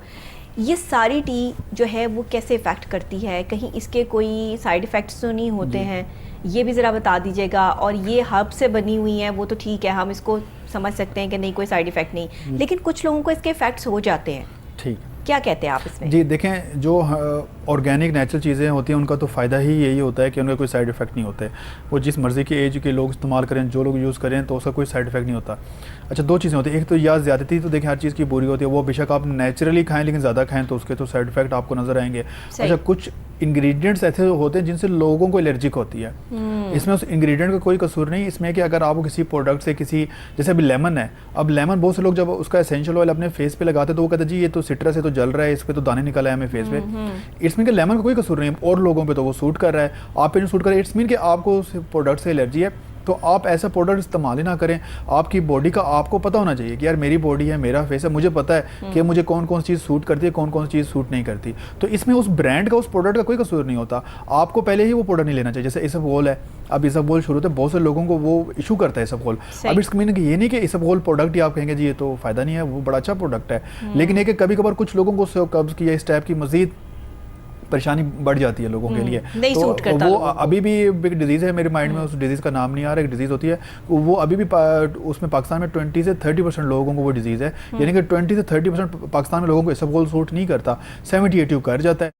ये सारी टी जो है वो कैसे इफ़ेक्ट करती है? कहीं इसके कोई साइड इफ़ेक्ट्स तो नहीं होते हैं? ये भी ज़रा बता दीजिएगा। और ये हर्ब से बनी हुई हैं वो तो ठीक है, हम इसको समझ सकते हैं कि नहीं कोई साइड इफ़ेक्ट नहीं, लेकिन कुछ लोगों को इसके इफ़ेक्ट्स हो जाते हैं। ठीक, क्या कहते हैं आप इसमें? जी देखें, जो ऑर्गेनिक नेचुरल चीज़ें होती हैं उनका तो फ़ायदा ही यही होता है कि उनका कोई साइड इफ़ेक्ट नहीं होते। वो जिस मर्ज़ी की एज के लोग इस्तेमाल करें, जो लोग यूज़ करें, तो उसका कोई साइड इफ़ेक्ट नहीं होता। अच्छा, दो चीज़ें होती हैं, एक तो या ज़्यादती तो देखिए हर चीज़ की बुरी होती है, वो बेशक आप नेचुरली खाएं लेकिन ज़्यादा खाएं तो उसके तो साइड इफ़ेक्ट आपको नज़र आएंगे। अच्छा, कुछ इंग्रेडिएंट्स ऐसे होते हैं जिनसे लोगों को एलर्जिक होती है। इसमें उस इंग्रेडिएंट का कोई कसूर नहीं, इसमें कि अगर आप किसी प्रोडक्ट से किसी, जैसे अभी लेमन है, अब लेमन बहुत से लोग जब उसका एसेंशियल ऑयल अपने फेस पे लगाते हैं तो वो कहते हैं जी ये तो सिट्रस है, तो जल रहा है, इस पे तो दाने निकल आए हमें फेस पे। इट्स मीन कि लेमन का कोई कसूर नहीं, और लोगों पे तो वो सूट कर रहा है, आप पे नहीं सूट कर रहा है। इट्स मीन कि आपको उस प्रोडक्ट से एलर्जी है तो आप ऐसा प्रोडक्ट इस्तेमाल ही ना करें। आपकी बॉडी का आपको पता होना चाहिए कि यार मेरी बॉडी है, मेरा फेस है, मुझे पता है कि मुझे कौन कौन सी चीज़ सूट करती है, कौन कौन सी चीज़ सूट नहीं करती। तो इसमें उस ब्रांड का, उस प्रोडक्ट का कोई कसूर नहीं होता। आपको पहले ही वो प्रोडक्ट नहीं लेना चाहिए। जैसे इसबगोल है, अब इसबगोल शुरू होते बहुत से लोगों को वो इशू करता है इसबगोल। अब इसका मीनिंग ये नहीं कि इसबगोल प्रोडक्ट ही आप कहेंगे जी ये तो फ़ायदा नहीं है, वो बड़ा अच्छा प्रोडक्ट है, लेकिन एक कभी कभार कुछ लोगों को कब्ज़ की या इस टाइप की मज़ीद परेशानी बढ़ जाती है लोगों के लिए, नहीं तो सूट करता वो अभी भी एक डिजीज़ है, मेरे माइंड में उस डिजीज़ का नाम नहीं आ रहा, एक डिजीज़ होती है वो अभी भी उसमें पाकिस्तान में 20 से 30% लोगों को वो डिजीज़ है, यानी कि 20 से 30% पाकिस्तान में लोगों को इसबगोल सूट नहीं करता, 70-80 कर जाता है।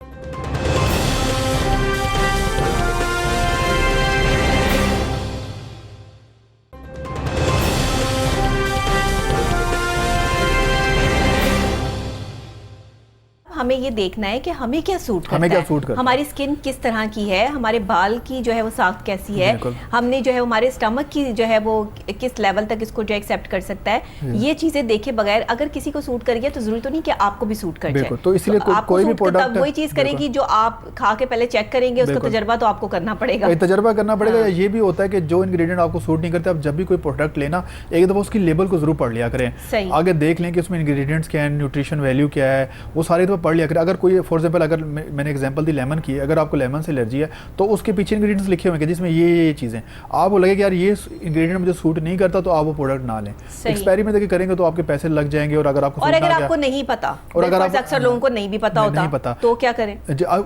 हमें ये देखना है कि हमें क्या सूट करता है, हमें क्या सूट करता है, हमारी स्किन किस तरह की है, हमारे बाल की जो है वो साख्त कैसी है, हमने जो है हमारे स्टमक की जो है वो किस लेवल तक इसको जो एक्सेप्ट कर सकता है। ये चीजें देखे बगैर अगर किसी को सूट कर गया तो जरूरी तो नहीं कि आपको भी सूट कर जाए। तो इसलिए कोई भी प्रोडक्ट वही चीज करेगी जो आप खा के पहले चेक करेंगे, उसका तजर्बा तो आपको करना पड़ेगा, तजर्बा करना पड़ेगा। ये भी होता है कि जो इंग्रेडिएंट आपको सूट नहीं करते, आप जब भी कोई प्रोडक्ट लेना एक दफ़ा उसकी लेबल को जरूर पढ़ लिया करें, आगे देख लें कि उसमें इंग्रेडिएंट्स क्या है, न्यूट्रिशन वैल्यू क्या है, वो सारी दफ़ा पढ़ लिया करें। अगर कोई फॉर एग्जाम्पल, अगर मैंने एग्जांपल दी लेमन की, अगर आपको लेमन से एलर्जी है तो उसके पीछे इंग्रेडिएंट्स लिखे हुए हैं जिसमें ये चीज़ें, आपको लगे कि यार ये इंग्रेडिएंट मुझे सूट नहीं करता तो आप वो प्रोडक्ट ना लें। एक्सपेरिमेंट देखिए करेंगे तो आपके पैसे लग जाएंगे, और अगर आपको नहीं पता, और अगर अक्सर लोगों को नहीं भी पता होता तो क्या करें।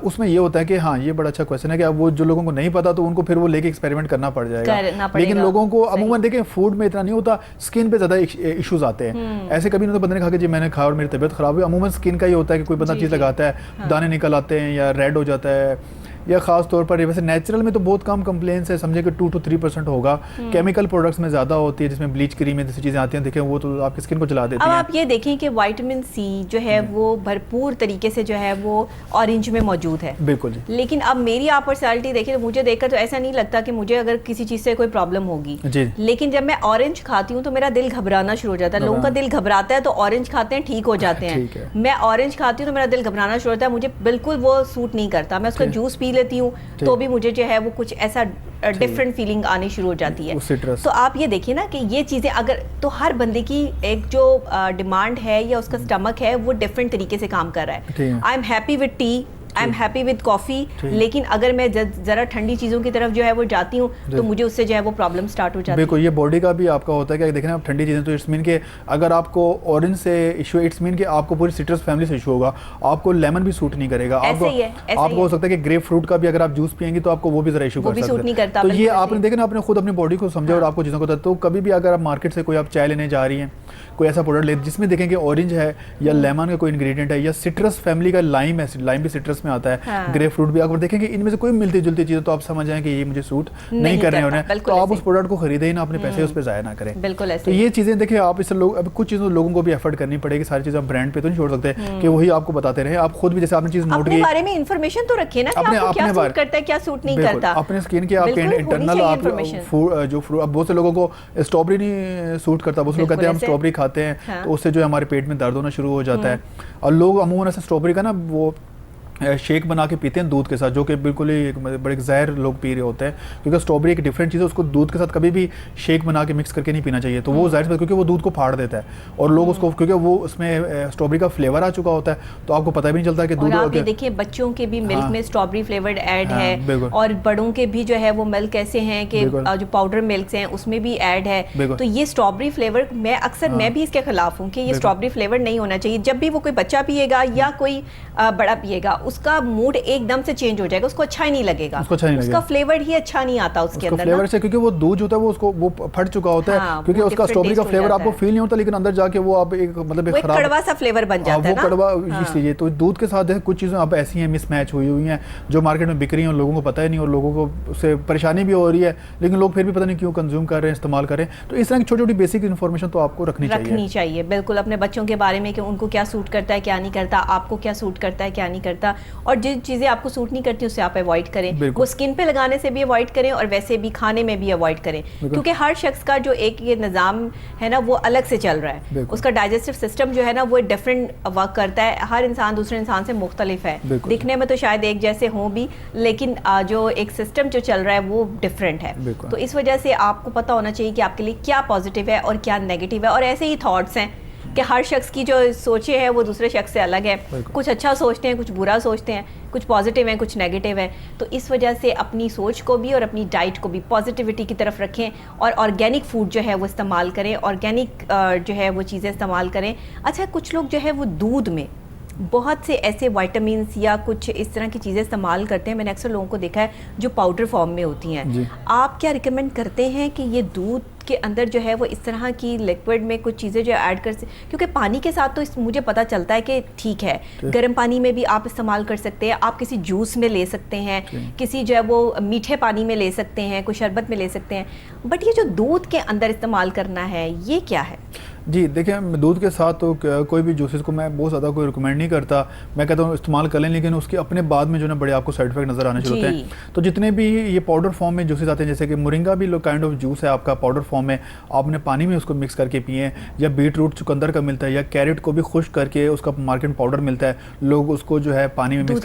उसमें ये होता है कि हाँ ये बड़ा अच्छा क्वेश्चन है कि अब वो जो लोगों को नहीं पता तो उनको फिर वो लेके एक्सपेरिमेंट करना पड़ जाएगा। लेकिन लोगों को अमूमन देखें फूड में इतना नहीं होता, स्किन पे ज़्यादा इश्यूज आते हैं। ऐसे कभी नहीं तो बंदे ने कहा कि जी मैंने खाया और मेरी तबीयत खराब हुई, अमूमन स्किन का ही होता है कि कोई बंदा चीज़ लगाता है, दाने निकल आते हैं या रेड हो जाता है, या खास तौर पर वैसे नेचुरल में तो बहुत कम कंप्लेंट्स है, समझे कि 2 to 3% होगा। केमिकल प्रोडक्ट्स में ज़्यादा होती है, जिसमें ब्लीच क्रीम में जैसी चीज़ें आती हैं, देखें वो तो आपकी स्किन को जला देती हैं। अब आप ये देखें कि विटामिन सी जो है वो भरपूर तरीके से जो है वो ऑरेंज में मौजूद है। बिल्कुल जी। लेकिन अब मेरी आप पर्सनैलिटी देखें तो मुझे देखकर तो ऐसा नहीं लगता कि मुझे अगर किसी चीज़ से कोई प्रॉब्लम होगी जी। लेकिन जब मैं ऑरेंज खाती हूँ तो मेरा दिल घबराना शुरू हो जाता है। लोगों का दिल घबराता है तो ऑरेंज खाते हैं, ठीक हो जाते हैं। मैं ऑरेंज खाती हूँ तो मेरा दिल घबराना शुरू होता है, मुझे बिल्कुल वो सूट नहीं करता। मैं उसका जूस पी लेती हूँ तो भी मुझे जो है वो कुछ ऐसा डिफरेंट फीलिंग आनी शुरू हो जाती है। तो आप ये देखिए ना कि ये चीज़ें अगर, तो हर बंदे की एक जो डिमांड है या उसका स्टमक है वो डिफरेंट तरीके से काम कर रहा है। I am happy with T, I am happy with coffee, लेकिन अगर मैं ज़रा ठंडी चीज़ों की तरफ जो है वो जाती हूँ तो मुझे उससे जो है वो प्रॉब्लम स्टार्ट हो जाती है। बिल्कुल, ये बॉडी का भी आपका होता है कि देखें आप ठंडी चीज़ें, तो इट्स मीन के अगर आपको ऑरेंज से इशू है, इट्स मीन कि आपको पूरी सिट्रस फैमिली से इशू होगा, आपको लेमन भी सूट नहीं करेगा। आपको हो सकता है कि ग्रेप फ्रूट का भी अगर आप जूस पियेंगे तो आपको वो भी ज़रा इशू कर सकता है। तो ये आपने देखा ना, आपने खुद अपनी बॉडी को समझा और आपको चीज़ों को। तो कभी भी अगर आप मार्केट से कोई आप चाय लेने जा रही हैं, कोई ऐसा प्रोडक्ट ले जिसमें देखेंगे ऑरेंज है या लेमन का कोई इंग्रेडिएंट है, या सिट्रस फैमिली का लाइम है, लाइम भी सिट्रस में आता है, ग्रेप फ्रूट भी, अगर देखेंगे इनमें से कोई मिलती जुलती चीज़ तो आप समझ जाएं कि ये मुझे सूट नहीं करने होने, तो आप उस प्रोडक्ट को खरीदे ही ना, अपने पैसे उस पर ज़ाया ना करें। बिल्कुल ऐसे। तो ये चीज़ें देखिए आप इससे लोग, अब कुछ चीज़ों लोगों को भी एफर्ट करनी पड़ेगी, सारी चीज़ें आप ब्रांड पे तो नहीं छोड़ सकते कि वही आपको बताते रहे। आप खुद भी जैसे आपने चीज़ नोट की, अपने बारे में इंफॉर्मेशन तो रखिए ना, क्या सूट करता है क्या सूट नहीं करता, अपने स्किन के आपके इंटरनल आप जो फ्रूट, अब बहुत से लोगों को स्ट्रॉबेरी नहीं सूट करता, बहुत से लोग कहते हैं हम स्ट्रॉबेरी खाते हैं तो उससे जो है हमारे पेट में दर्द होना शुरू हो जाता है। और लोग अमूमन ऐसे स्ट्रॉबेरी का ना वो शेक बना के पीते हैं दूध के साथ, जो कि बिल्कुल ही बड़े ज़हर लोग पी रहे होते हैं, क्योंकि स्ट्रॉबेरी एक डिफरेंट चीज़ है, उसको दूध के साथ कभी भी शेक बना के मिक्स करके नहीं पीना चाहिए। तो वो ज़ाहिर है क्योंकि वो दूध को फाड़ देता है, और लोग उसको, क्योंकि वो उसमें स्ट्रॉबेरी का फ्लेवर आ चुका होता है तो आपको पता भी नहीं चलता कि दूध। आप ये देखिए बच्चों के भी मिल्क में स्ट्रॉबेरी फ्लेवर्ड ऐड है, और बड़ों के भी जो है वो मिल्क ऐसे हैं कि जो पाउडर मिल्क हैं उसमें भी ऐड है। तो ये स्ट्रॉबेरी फ्लेवर, मैं भी इसके खिलाफ हूँ कि ये स्ट्रॉबेरी फ्लेवर नहीं होना चाहिए। जब भी वो कोई बच्चा पिएगा या कोई बड़ा पिएगा उसका मूड एकदम से चेंज हो जाएगा, उसको अच्छा ही नहीं लगेगा, उसका फ्लेवर ही अच्छा नहीं आता उसके अंदर फ्लेवर से, क्योंकि वो दूध होता है वो फट चुका होता है, क्योंकि उसका स्ट्रॉबेरी का फ्लेवर आपको फील नहीं होता, लेकिन अंदर जाके वो आप एक मतलब एक खराब कड़वा सा फ्लेवर बन जाता है ना, वो कड़वा इसलिए। तो दूध के साथ कुछ चीज़ें अब ऐसी हैं मिसमैच हुई हैं जो मार्केट में बिक रही हैं और लोगों को पता ही नहीं, और लोगों को उससे परेशानी भी हो रही है, लेकिन लोग फिर भी पता नहीं क्यों कंज्यूम कर रहे हैं, इस्तेमाल कर रहे हैं। तो इस तरह की छोटी छोटी बेसिक इन्फॉर्मेशन तो आपको रखनी चाहिए। बिल्कुल, अपने बच्चों के बारे में कि उनको क्या सूट करता है क्या नहीं करता, आपको क्या सूट करता है क्या नहीं करता, और जिन चीज़ें आपको सूट नहीं करती उससे आप अवॉइड करें, वो स्किन पे लगाने से भी अवॉइड करें और वैसे भी खाने में भी अवॉइड करें, क्योंकि हर शख्स का जो एक ये निज़ाम है ना वो अलग से चल रहा है, उसका डाइजेस्टिव सिस्टम जो है ना वो डिफरेंट वर्क करता है, हर इंसान दूसरे इंसान से मुख्तलिफ है, दिखने में तो शायद एक जैसे हों भी, लेकिन जो एक सिस्टम जो चल रहा है वो डिफरेंट है। तो इस वजह से आपको पता होना चाहिए कि आपके लिए क्या पॉजिटिव है और क्या नेगेटिव है, और ऐसे ही थॉट्स हैं कि हर शख्स की जो सोचे है वो दूसरे शख्स से अलग है, कुछ अच्छा सोचते हैं, कुछ बुरा सोचते हैं, कुछ पॉजिटिव है कुछ नेगेटिव है। तो इस वजह से अपनी सोच को भी और अपनी डाइट को भी पॉजिटिविटी की तरफ रखें और ऑर्गेनिक फूड जो है वो इस्तेमाल करें, ऑर्गेनिक जो है वो चीज़ें इस्तेमाल करें। अच्छा, कुछ लोग जो है वो दूध में बहुत से ऐसे विटामिन्स या कुछ इस तरह की चीज़ें इस्तेमाल करते हैं, मैंने अक्सर लोगों को देखा है जो पाउडर फॉर्म में होती हैं। आप क्या रिकमेंड करते हैं कि ये दूध के अंदर जो है वो इस तरह की लिक्विड में कुछ चीज़ें जो ऐड कर, क्योंकि पानी के साथ तो मुझे पता चलता है कि ठीक है, गर्म पानी में भी आप इस्तेमाल कर सकते हैं, आप किसी जूस में ले सकते हैं, किसी जो है वो मीठे पानी में ले सकते हैं, कोई शरबत में ले सकते हैं, बट ये जो दूध के अंदर इस्तेमाल करना है ये क्या है? जी देखिए, दूध के साथ तो कोई भी जूसेस को मैं बहुत ज़्यादा कोई रिकमेंड नहीं करता, मैं कहता हूँ इस्तेमाल कर लें, लेकिन उसके अपने बाद में जो ना बड़े आपको साइड इफेक्ट नज़र आने शुरू होते हैं। तो जितने भी ये पाउडर फॉर्म में जूसेस आते हैं, जैसे कि मोरिंगा भी काइंड ऑफ जूस है आपका पाउडर फॉर्म में, आपने पानी में उसको मिक्स करके पिए, या बीट रूट चुकंदर का मिलता है, या कैरेट को भी खुश्क करके उसका मार्केट में पाउडर मिलता है, लोग उसको जो है पानी में मिक्स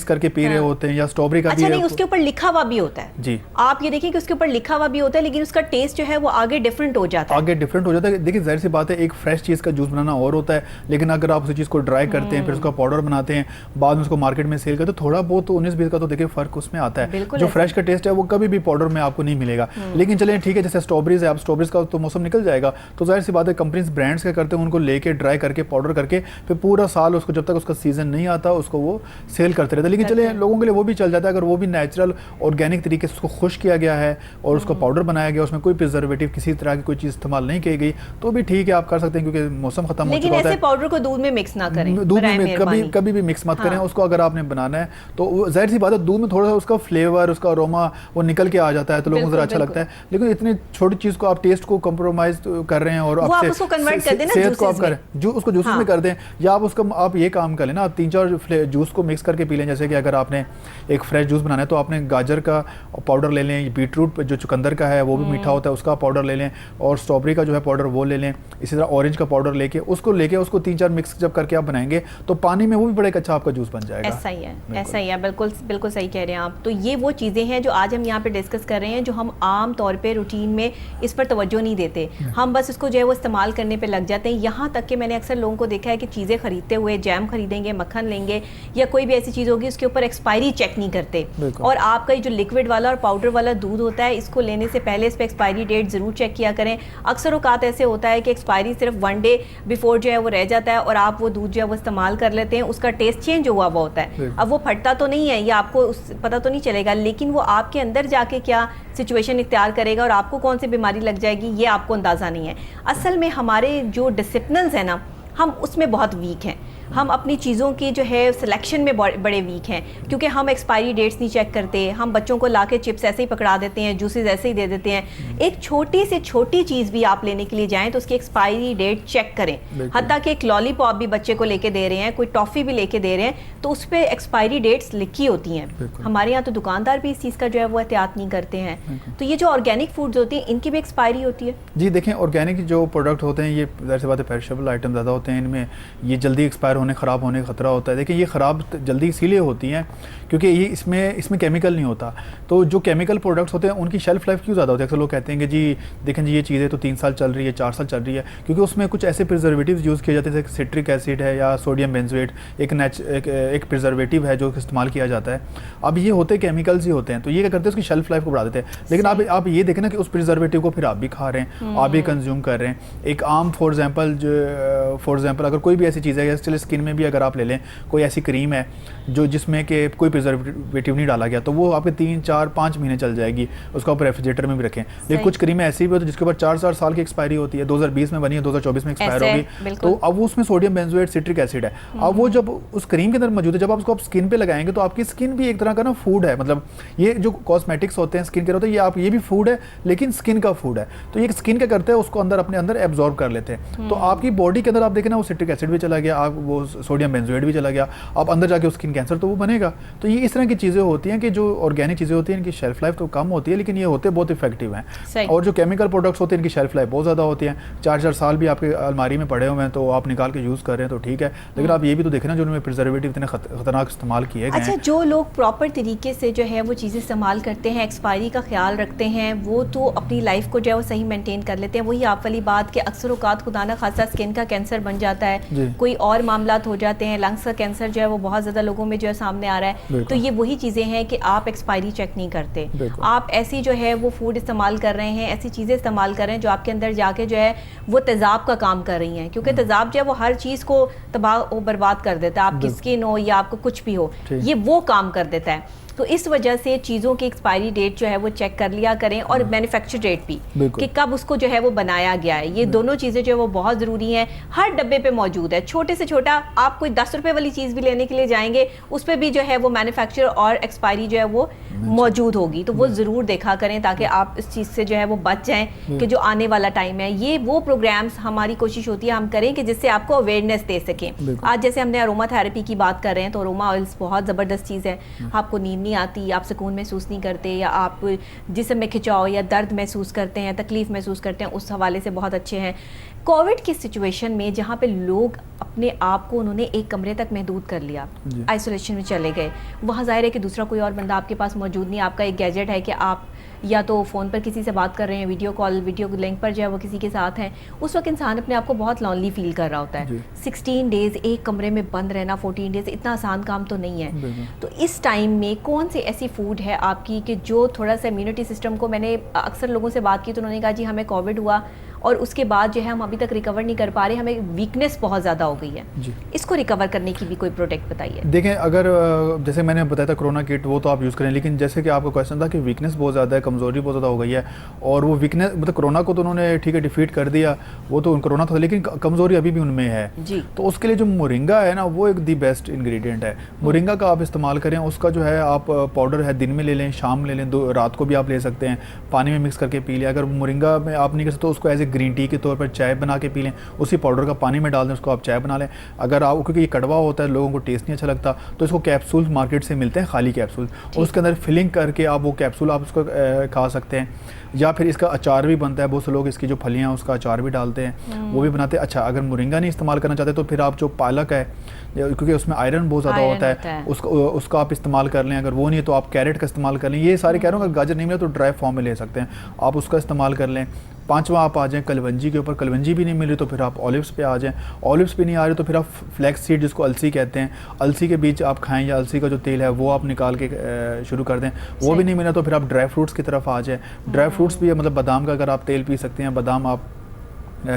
करके पी रहे होते हैं, या स्ट्रॉबेरी का भी उसके ऊपर लिखा हुआ भी होता है। जी, आप ये देखिए कि उसके ऊपर लिखा हुआ भी होता है, लेकिन उसका टेस्ट जो है वो आगे डिफरेंट हो जाता है। देखिए जाहिर सी बात है, एक फ्रेश चीज़ का जूस बनाना और होता है, लेकिन अगर आप उसी चीज़ को ड्राई करते हैं, फिर उसका पाउडर बनाते हैं, बाद में उसको मार्केट में सेल करते हैं, थोड़ा बहुत 19-20 का तो देखिए फ़र्क उसमें आता है। जो फ्रेश का टेस्ट है वो कभी भी पाउडर में आपको नहीं मिलेगा। लेकिन चलिए ठीक है, जैसे स्ट्रॉबेरीज है, आप स्ट्रॉबेरीज का तो मौसम निकल जाएगा, तो जाहिर सी बात है कंपनीज ब्रांड्स क्या करते हैं, उनको लेके ड्राई करके पाउडर करके फिर पूरा साल उसको, जब तक उसका सीजन नहीं आता उसको वो सेल करते रहते हैं। लेकिन चलिए लोगों के लिए वो भी चल जाता है, अगर वो भी नेचुरल ऑर्गेनिक तरीके से उसको खुश किया गया है और उसको पाउडर बनाया गया, उसमें कोई प्रिजर्वेटिव किसी तरह की कोई चीज़ इस्तेमाल नहीं की गई, तो भी ठीक है, आप कर सकते हैं, क्योंकि मौसम खत्म हो चुका होता है। ऐसे पाउडर को दूध में मिक्स ना करें, दूध में कभी भी मिक्स मत करें उसको। अगर आपने बनाना है तो जाहिर सी बात है दूध में थोड़ा सा उसका फ्लेवर, उसका अरोमा वो निकल के आ जाता है, तो लोगों को ज़रा अच्छा लगता है। लेकिन इतनी छोटी चीज़ को आप टेस्ट को कम्प्रोमाइज कर रहे हैं और उसको कन्वर्ट कर देना, सेहत को आप करें उसको जूसेस में कर दें, या आप उसका आप ये काम कर लें ना, आप 3-4 जूस को मिक्स करके पी लें। जैसे कि अगर आपने एक फ्रेश जूस बनाना है तो आपने गाजर का पाउडर ले लें, बीट रूट जो चुकंदर का है वो भी मीठा होता है उसका पाउडर ले लें, और स्ट्रॉबेरी का जो है पाउडर वो ले लें, इसी तरह ऑरेंज का पाउडर लेके उसको 3-4 मिक्स जब करके आप बनाएंगे तो पानी में वो भी बड़ा अच्छा आपका जूस बन जाएगा। ऐसा ही है, बिल्कुल बिल्कुल सही कह रहे हैं आप। तो ये वो चीज़ें हैं जो आज हम यहाँ पे डिस्कस कर रहे हैं, जो हम आम तौर पे रूटीन में इस पर तवज्जो नहीं देते, हम बस इसको जो है वो इस्तेमाल करने पे लग जाते हैं। यहाँ तक कि मैंने अक्सर लोगों को देखा है कि चीज़ें खरीदते हुए, जैम खरीदेंगे, मक्खन लेंगे या कोई भी ऐसी चीज़ होगी, उसके ऊपर एक्सपायरी चेक नहीं करते, और आपका जो लिक्विड वाला और पाउडर वाला दूध होता है, इसको लेने से पहले इस पर एक्सपायरी डेट ज़रूर चेक किया करें। अक्सर औकात ऐसे होता है कि एक्सपायरी सिर्फ 1 डे बिफोर जो है वो रह जाता है और आप वो दूध जो है वो इस्तेमाल कर लेते हैं, उसका टेस्ट चेंज हुआ हुआ होता है। अब वो फटता तो नहीं है या आपको पता तो नहीं चलेगा, लेकिन वो आपके अंदर जाके क्या सिचुएशन इख्तियार करेगा और आपको कौन सी बीमारी लग जाएगी ये आपको अंदाज़ा नहीं है। असल में हमारे जो डिसिप्लिन्स हैं ना, हम उसमें बहुत वीक हैं, हम अपनी चीज़ों की जो है सिलेक्शन में बड़े वीक हैं, क्योंकि हम एक्सपायरी डेट्स नहीं चेक करते, हम बच्चों को लाके चिप्स ऐसे ही पकड़ा देते हैं, जूसेस ऐसे ही दे देते हैं। एक छोटी से छोटी चीज़ भी आप लेने के लिए जाएं तो उसकी एक्सपायरी डेट चेक करें, हत्ता कि एक लॉलीपॉप भी बच्चे को लेके दे रहे हैं, कोई टॉफ़ी भी लेके दे रहे हैं, तो उस पर एक्सपायरी डेट्स लिखी होती हैं। हमारे यहाँ तो दुकानदार भी इस चीज़ का जो है वो एहतियात नहीं करते हैं। तो ये जो ऑर्गेनिक फूड्स होती हैं इनकी भी एक्सपायरी होती है। जी देखें, ऑर्गेनिक जो प्रोडक्ट होते हैं ये ज़ाहिर सी बात है पेरिशेबल आइटम ज़्यादा होते हैं, इनमें ये जल्दी एक्सपायर होने, ख़राब होने का खतरा होता है। देखिए ये ख़राब जल्दी इसीलिए होती हैं क्योंकि ये इसमें केमिकल नहीं होता। तो जो केमिकल प्रोडक्ट्स होते हैं उनकी शेल्फ लाइफ क्यों ज़्यादा होती है? अक्सर लोग कहते हैं कि जी देखें जी ये चीज़ें तो 3 साल चल रही है, 4 साल चल रही है, क्योंकि उसमें कुछ ऐसे प्रिजर्वेटिव्स यूज़ किए जाते हैं जैसे सिट्रिक एसिड है या सोडियम बेंजोएट, एक प्रिजर्वेटिव है जो इस्तेमाल किया जाता है। अब ये होते केमिकल्स ही होते हैं, तो ये क्या करते हैं उसकी शेल्फ लाइफ को बढ़ा देते हैं। लेकिन आप ये देखें ना कि उस प्रिजर्वेटिव को फिर आप भी खा रहे हैं, आप भी कंज्यूम कर रहे हैं। एक आम फॉर एग्जाम्पल अगर कोई भी ऐसी चीज़ है, चलिए स्किन में भी अगर आप ले लें कोई ऐसी क्रीम है जो जिसमें कि कोई प्रिजर्वेटिव नहीं डाला गया, तो वो आपके 3, 4, 5 महीने चल जाएगी, उसको आप रेफ्रिजरेटर में भी रखें। लेकिन कुछ क्रीमें ऐसी भी होती है जिसके ऊपर 4 साल की एक्सपायरी होती है, 2020 में बनी है, 2024 में एक्सपायर होगी, तो अब वो उसमें सोडियम बेंजोएट सिट्रिक एसिड है। अब वो जब उस क्रीम के अंदर मौजूद है, जब आप उसको आप स्किन पे लगाएंगे तो आपकी स्किन भी एक तरह का ना फूड है, मतलब ये जो कॉस्मेटिक्स होते हैं स्किन के होते हैं, ये भी फूड है लेकिन स्किन का फूड है। तो ये स्किन क्या करते हैं, उसको अंदर अपने अंदर एब्जॉर्ब कर लेते हैं। तो आपकी बॉडी के अंदर आप देखें ना, वो सिट्रिक एसिड भी चला गया, आप वो सोडियम बेंजोएट भी चला गया, आप अंदर जाके स्किन कैंसर तो वो बनेगा। तो ये इस तरह की चीज़ें होती हैं कि जो ऑर्गेनिक चीज़ें होती हैं इनकी शेल्फ लाइफ तो कम होती है, लेकिन ये होते बहुत इफेक्टिव हैं। और जो केमिकल प्रोडक्ट्स होते हैं इनकी शेल्फ लाइफ बहुत ज़्यादा होती है, 4-4 साल भी आपके अलमारी में पड़े हुए हैं तो आप निकाल के यूज़ कर रहे हैं तो ठीक है, लेकिन आप ये भी तो देखें ना जो उनमें प्रिजर्वेटिव इतने खतरनाक इस्तेमाल किए गए। अच्छा, जो लोग प्रॉपर तरीके से जो है वो चीज़ें इस्तेमाल करते हैं, एक्सपायरी का ख्याल रखते हैं, वो तो अपनी लाइफ को जो है वो सही मेंटेन कर लेते हैं। वही आप वाली बात कि अक्सर औकात खुदा ना खासा स्किन का कैंसर बन जाता है, कोई और मामलात हो जाते हैं, लंग्स का कैंसर जो है वो बहुत ज़्यादा लोगों में जो है सामने आ रहा है। तो ये वही चीज़ें हैं कि आप एक्सपायरी चेक नहीं करते, आप ऐसी जो है वो फूड इस्तेमाल कर रहे हैं, ऐसी चीज़ें इस्तेमाल कर रहे हैं जो आपके अंदर जाके जो है वो तेज़ाब का काम कर रही हैं, क्योंकि तेज़ाब जो है वो हर चीज़ को तबाह और बर्बाद कर देता है, आपकी स्किन हो या आपको कुछ भी हो, ये वो काम कर देता है। तो इस वजह से चीज़ों की एक्सपायरी डेट जो है वो चेक कर लिया करें, और मैन्युफैक्चर डेट भी कि कब उसको जो है वो बनाया गया है। ये दोनों चीज़ें जो है वो बहुत ज़रूरी हैं, हर डब्बे पे मौजूद है। छोटे से छोटा आप कोई 10 रुपये वाली चीज़ भी लेने के लिए जाएंगे, उस पर भी जो है वो मैन्युफैक्चर और एक्सपायरी जो है वो मौजूद होगी, तो वो ज़रूर देखा करें ताकि आप इस चीज़ से जो है वो बच जाएँ कि जो आने वाला टाइम है। ये वो प्रोग्राम्स हमारी कोशिश होती है हम करें कि जिससे आपको अवेयरनेस दे सकें। आज जैसे हमने अरोमा थेरेपी की बात कर रहे हैं, तो अरोमा ऑयल्स बहुत ज़बरदस्त चीज़ है। आपको नींद नहीं आती, आप सुकून महसूस नहीं करते, या आप जिस्म में खिंचाव या दर्द महसूस करते हैं, तकलीफ़ महसूस करते हैं, उस हवाले से बहुत अच्छे हैं। कोविड की सिचुएशन में जहाँ पे लोग अपने आप को उन्होंने एक कमरे तक महदूद कर लिया, आइसोलेशन में चले गए, वहाँ ज़ाहिर है कि दूसरा कोई और बंदा आपके पास मौजूद नहीं। आपका एक गैजेट है कि आप या तो फ़ोन पर किसी से बात कर रहे हैं, वीडियो कॉल, वीडियो लिंक पर जो है वो किसी के साथ हैं, उस वक्त इंसान अपने आप को बहुत लॉनली फील कर रहा होता है। 16 डेज़ एक कमरे में बंद रहना, 14 डेज़, इतना आसान काम तो नहीं है। तो इस टाइम में कौन सी ऐसी फूड है आपकी कि जो थोड़ा सा इम्यूनिटी सिस्टम को, मैंने अक्सर लोगों से बात की तो उन्होंने कहा जी हमें कोविड हुआ और उसके बाद जो है हम अभी तक रिकवर नहीं कर पा रहे, हमें वीकनेस बहुत ज़्यादा हो गई है, इसको रिकवर करने की भी कोई प्रोडक्ट बताइए। देखें, अगर जैसे मैंने बताया था कोरोना किट, वो तो आप यूज़ करें, लेकिन जैसे कि आपका क्वेश्चन था कि वीकनेस बहुत ज़्यादा है, कमज़ोरी बहुत ज़्यादा हो गई है, और वो वीकनेस मतलब कोरोना को तो उन्होंने ठीक है डिफीट कर दिया, वो तो कोरोना था, लेकिन कमज़ोरी अभी भी उनमें है जी। तो उसके लिए जो मोरिंगा है ना, वो एक दी बेस्ट इंग्रेडिएंट है। मोरिंगा का आप इस्तेमाल करें, उसका जो है आप पाउडर है दिन में ले लें, शाम में ले लें, रात को भी आप ले सकते हैं, पानी में मिक्स करके पी लें। अगर मोरिंगा में आप नहीं कर सकते तो उसको एज ए ग्रीन टी के तौर पर चाय बना के पी लें, उसी पाउडर का पानी में डाल दें, उसको आप चाय बना लें। अगर आप, क्योंकि ये कड़वा होता है, लोगों को टेस्ट नहीं अच्छा लगता, तो इसको कैप्सूल मार्केट से मिलते हैं, खाली कैप्सूल, उसके अंदर फिलिंग करके आप वो कैप्सूल आप उसको खा सकते हैं। या फिर इसका अचार भी बनता है, बहुत से लोग इसकी जो फलियाँ उसका अचार भी डालते हैं, वो भी बनाते हैं। अच्छा, अगर मोरिंगा नहीं इस्तेमाल करना चाहते तो फिर आप जो पालक है, क्योंकि उसमें आयरन बहुत ज़्यादा होता है, उसका आप इस्तेमाल कर लें। अगर वो नहीं है तो आप कैरेट का इस्तेमाल कर लें। ये सारे कह रहा हूँ, अगर गाजर नहीं मिले तो ड्राई फॉर्म में ले सकते हैं, आप उसका इस्तेमाल कर लें। 5वां आप आ जाएँ कलवंजी के ऊपर, कलवंजी भी नहीं मिल रही तो फिर आप ऑलिव्स पे आ जाएँ, ऑलिव्स भी नहीं आ रही तो फिर आप फ्लैक्स सीड, जिसको अलसी कहते हैं, अलसी के बीज आप खाएं, या अलसी का जो तेल है वो आप निकाल के शुरू कर दें। वो भी नहीं मिला तो फिर आप ड्राई फ्रूट्स की तरफ आ जाएँ। ड्राई फ्रूट्स भी मतलब बादाम का अगर आप तेल पी सकते हैं, बादाम आप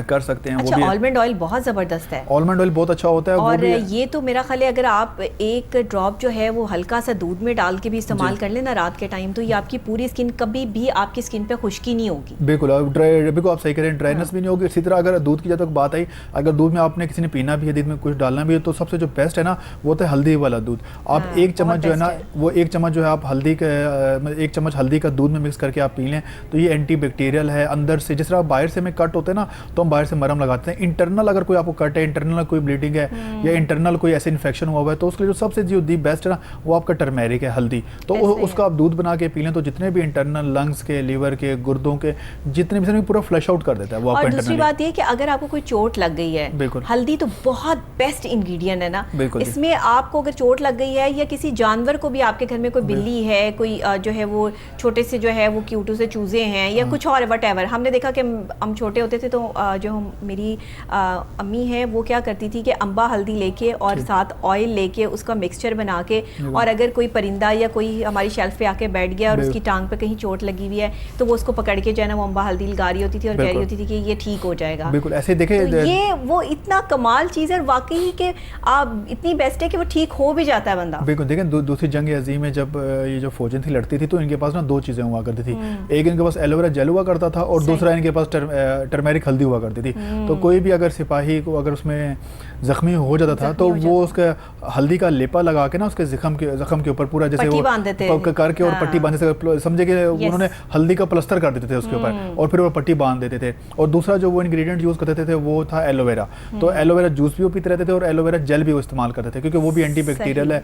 कर सकते हैं। अच्छा, वो भी आलमंड ऑयल बहुत ज़बरदस्त है, आलमंड ऑयल बहुत अच्छा होता है। और वो भी ये तो मेरा ख्याल है अगर आप एक ड्रॉप जो है वो हल्का सा दूध में डाल के भी इस्तेमाल कर लेना रात के टाइम, तो ये आपकी पूरी स्किन, कभी भी आपकी स्किन पे खुश्की नहीं होगी। बिल्कुल, बिल्कुल आप सही करें, ड्राइनेस भी नहीं होगी। इसी तरह अगर दूध की जब तक बात आई, अगर दूध में आपने किसी ने पीना भी है, दूध में कुछ डालना भी है, तो सबसे जो बेस्ट है ना वो तो हल्दी वाला दूध। आप 1 चम्मच जो है ना, वो 1 चम्मच जो है आप हल्दी का 1 चम्मच हल्दी का दूध में मिक्स करके आप पी लें, तो ये एंटी बैक्टीरियल है अंदर से। जिस तरह बाहर से हमें कट होते हैं ना, तो हम बाहर से मरहम लगाते हैं, इंटरनल अगर कोई आपको कट है, इंटरनल कोई ब्लीडिंग है या इंटरनल कोई ऐसे इन्फेक्शन हुआ हुआ है, तो उसके लिए जो सबसे जो दी बेस्ट है ना वो आपका टर्मेरिक है, हल्दी। तो उसका आप दूध बना के पी लें, तो जितने भी इंटरनल लंग्स के, लीवर के, गुर्दों के जितने भी पूरा फ्लश आउट कर देता है वो आपका। और दूसरी बात ये कि अगर आपको कोई चोट लग गई है, हल्दी तो बहुत बेस्ट इंग्रेडिएंट है ना, इसमें आपको अगर चोट लग गई है या किसी जानवर को भी, आपके घर में कोई बिल्ली है, कोई जो है वो छोटे से जो है वो क्यूटू से चूजे हैं या कुछ और वट एवर, हमने देखा कि हम छोटे होते थे तो जो मेरी अम्मी है वो क्या करती थी कि अम्बा हल्दी लेके और साथ ऑयल लेके उसका मिक्सचर बना के, और अगर कोई परिंदा या कोई हमारी शेल्फ पे आके बैठ गया और उसकी टांग पे कहीं चोट लगी हुई है तो वो उसको पकड़ के जो है ना वो अम्बा हल्दी लगा रही होती थी और कह रही होती थी कि ये ठीक हो जाएगा। बिल्कुल ऐसे देखे तो ये वो इतना कमाल चीज़ है वाकई कि आप इतनी बेस्ट है कि वो ठीक हो भी जाता है बंदा। बिल्कुल देखें, दूसरी जंग अजीम में जब ये जो फौजन थी लड़ती थी तो इनके पास ना दो चीज़ें हुआ करती थी, एक इनके पास एलोवेरा जेल हुआ करता था और दूसरा इनके पास टर्मेरिक हल्दी हुआ करती थी। तो कोई भी अगर सिपाही को अगर उसमें जख्मी हो जाता था तो वो उसका हल्दी का लेपा लगा के ना उसके जख्म के ऊपर पूरा जैसे वो करके और पट्टी बांधते, समझे कि उन्होंने हल्दी का प्लास्टर कर देते थे उसके ऊपर और फिर वो पट्टी बांध देते थे। और दूसरा जो वो इंग्रेडिएंट यूज़ करते थे वो था एलोवेरा। तो एलोवेरा जूस भी वो पीते रहते थे और एलोवेरा जेल भी वो इस्तेमाल करते थे क्योंकि वो भी एंटीबैक्टीरियल है।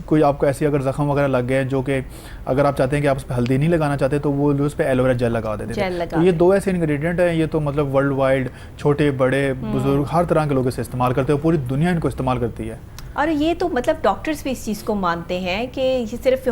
कोई आपको ऐसी अगर जख्म वगैरह लग गए जो कि अगर आप चाहते हैं कि आप उस पर हल्दी नहीं लगाना चाहते तो वो उस पर एलोवेरा जेल लगा देते थे। तो ये दो ऐसे इंग्रेडिएंट हैं, ये तो मतलब वर्ल्ड वाइड छोटे बड़े बुजुर्ग हर तरह के लोग इसे इस्तेमाल करते हैं, पूरी दुनिया इनको इस्तेमाल करती है। और ये तो मतलब डॉक्टर्स भी इस चीज़ को मानते हैं कि ये सिर्फ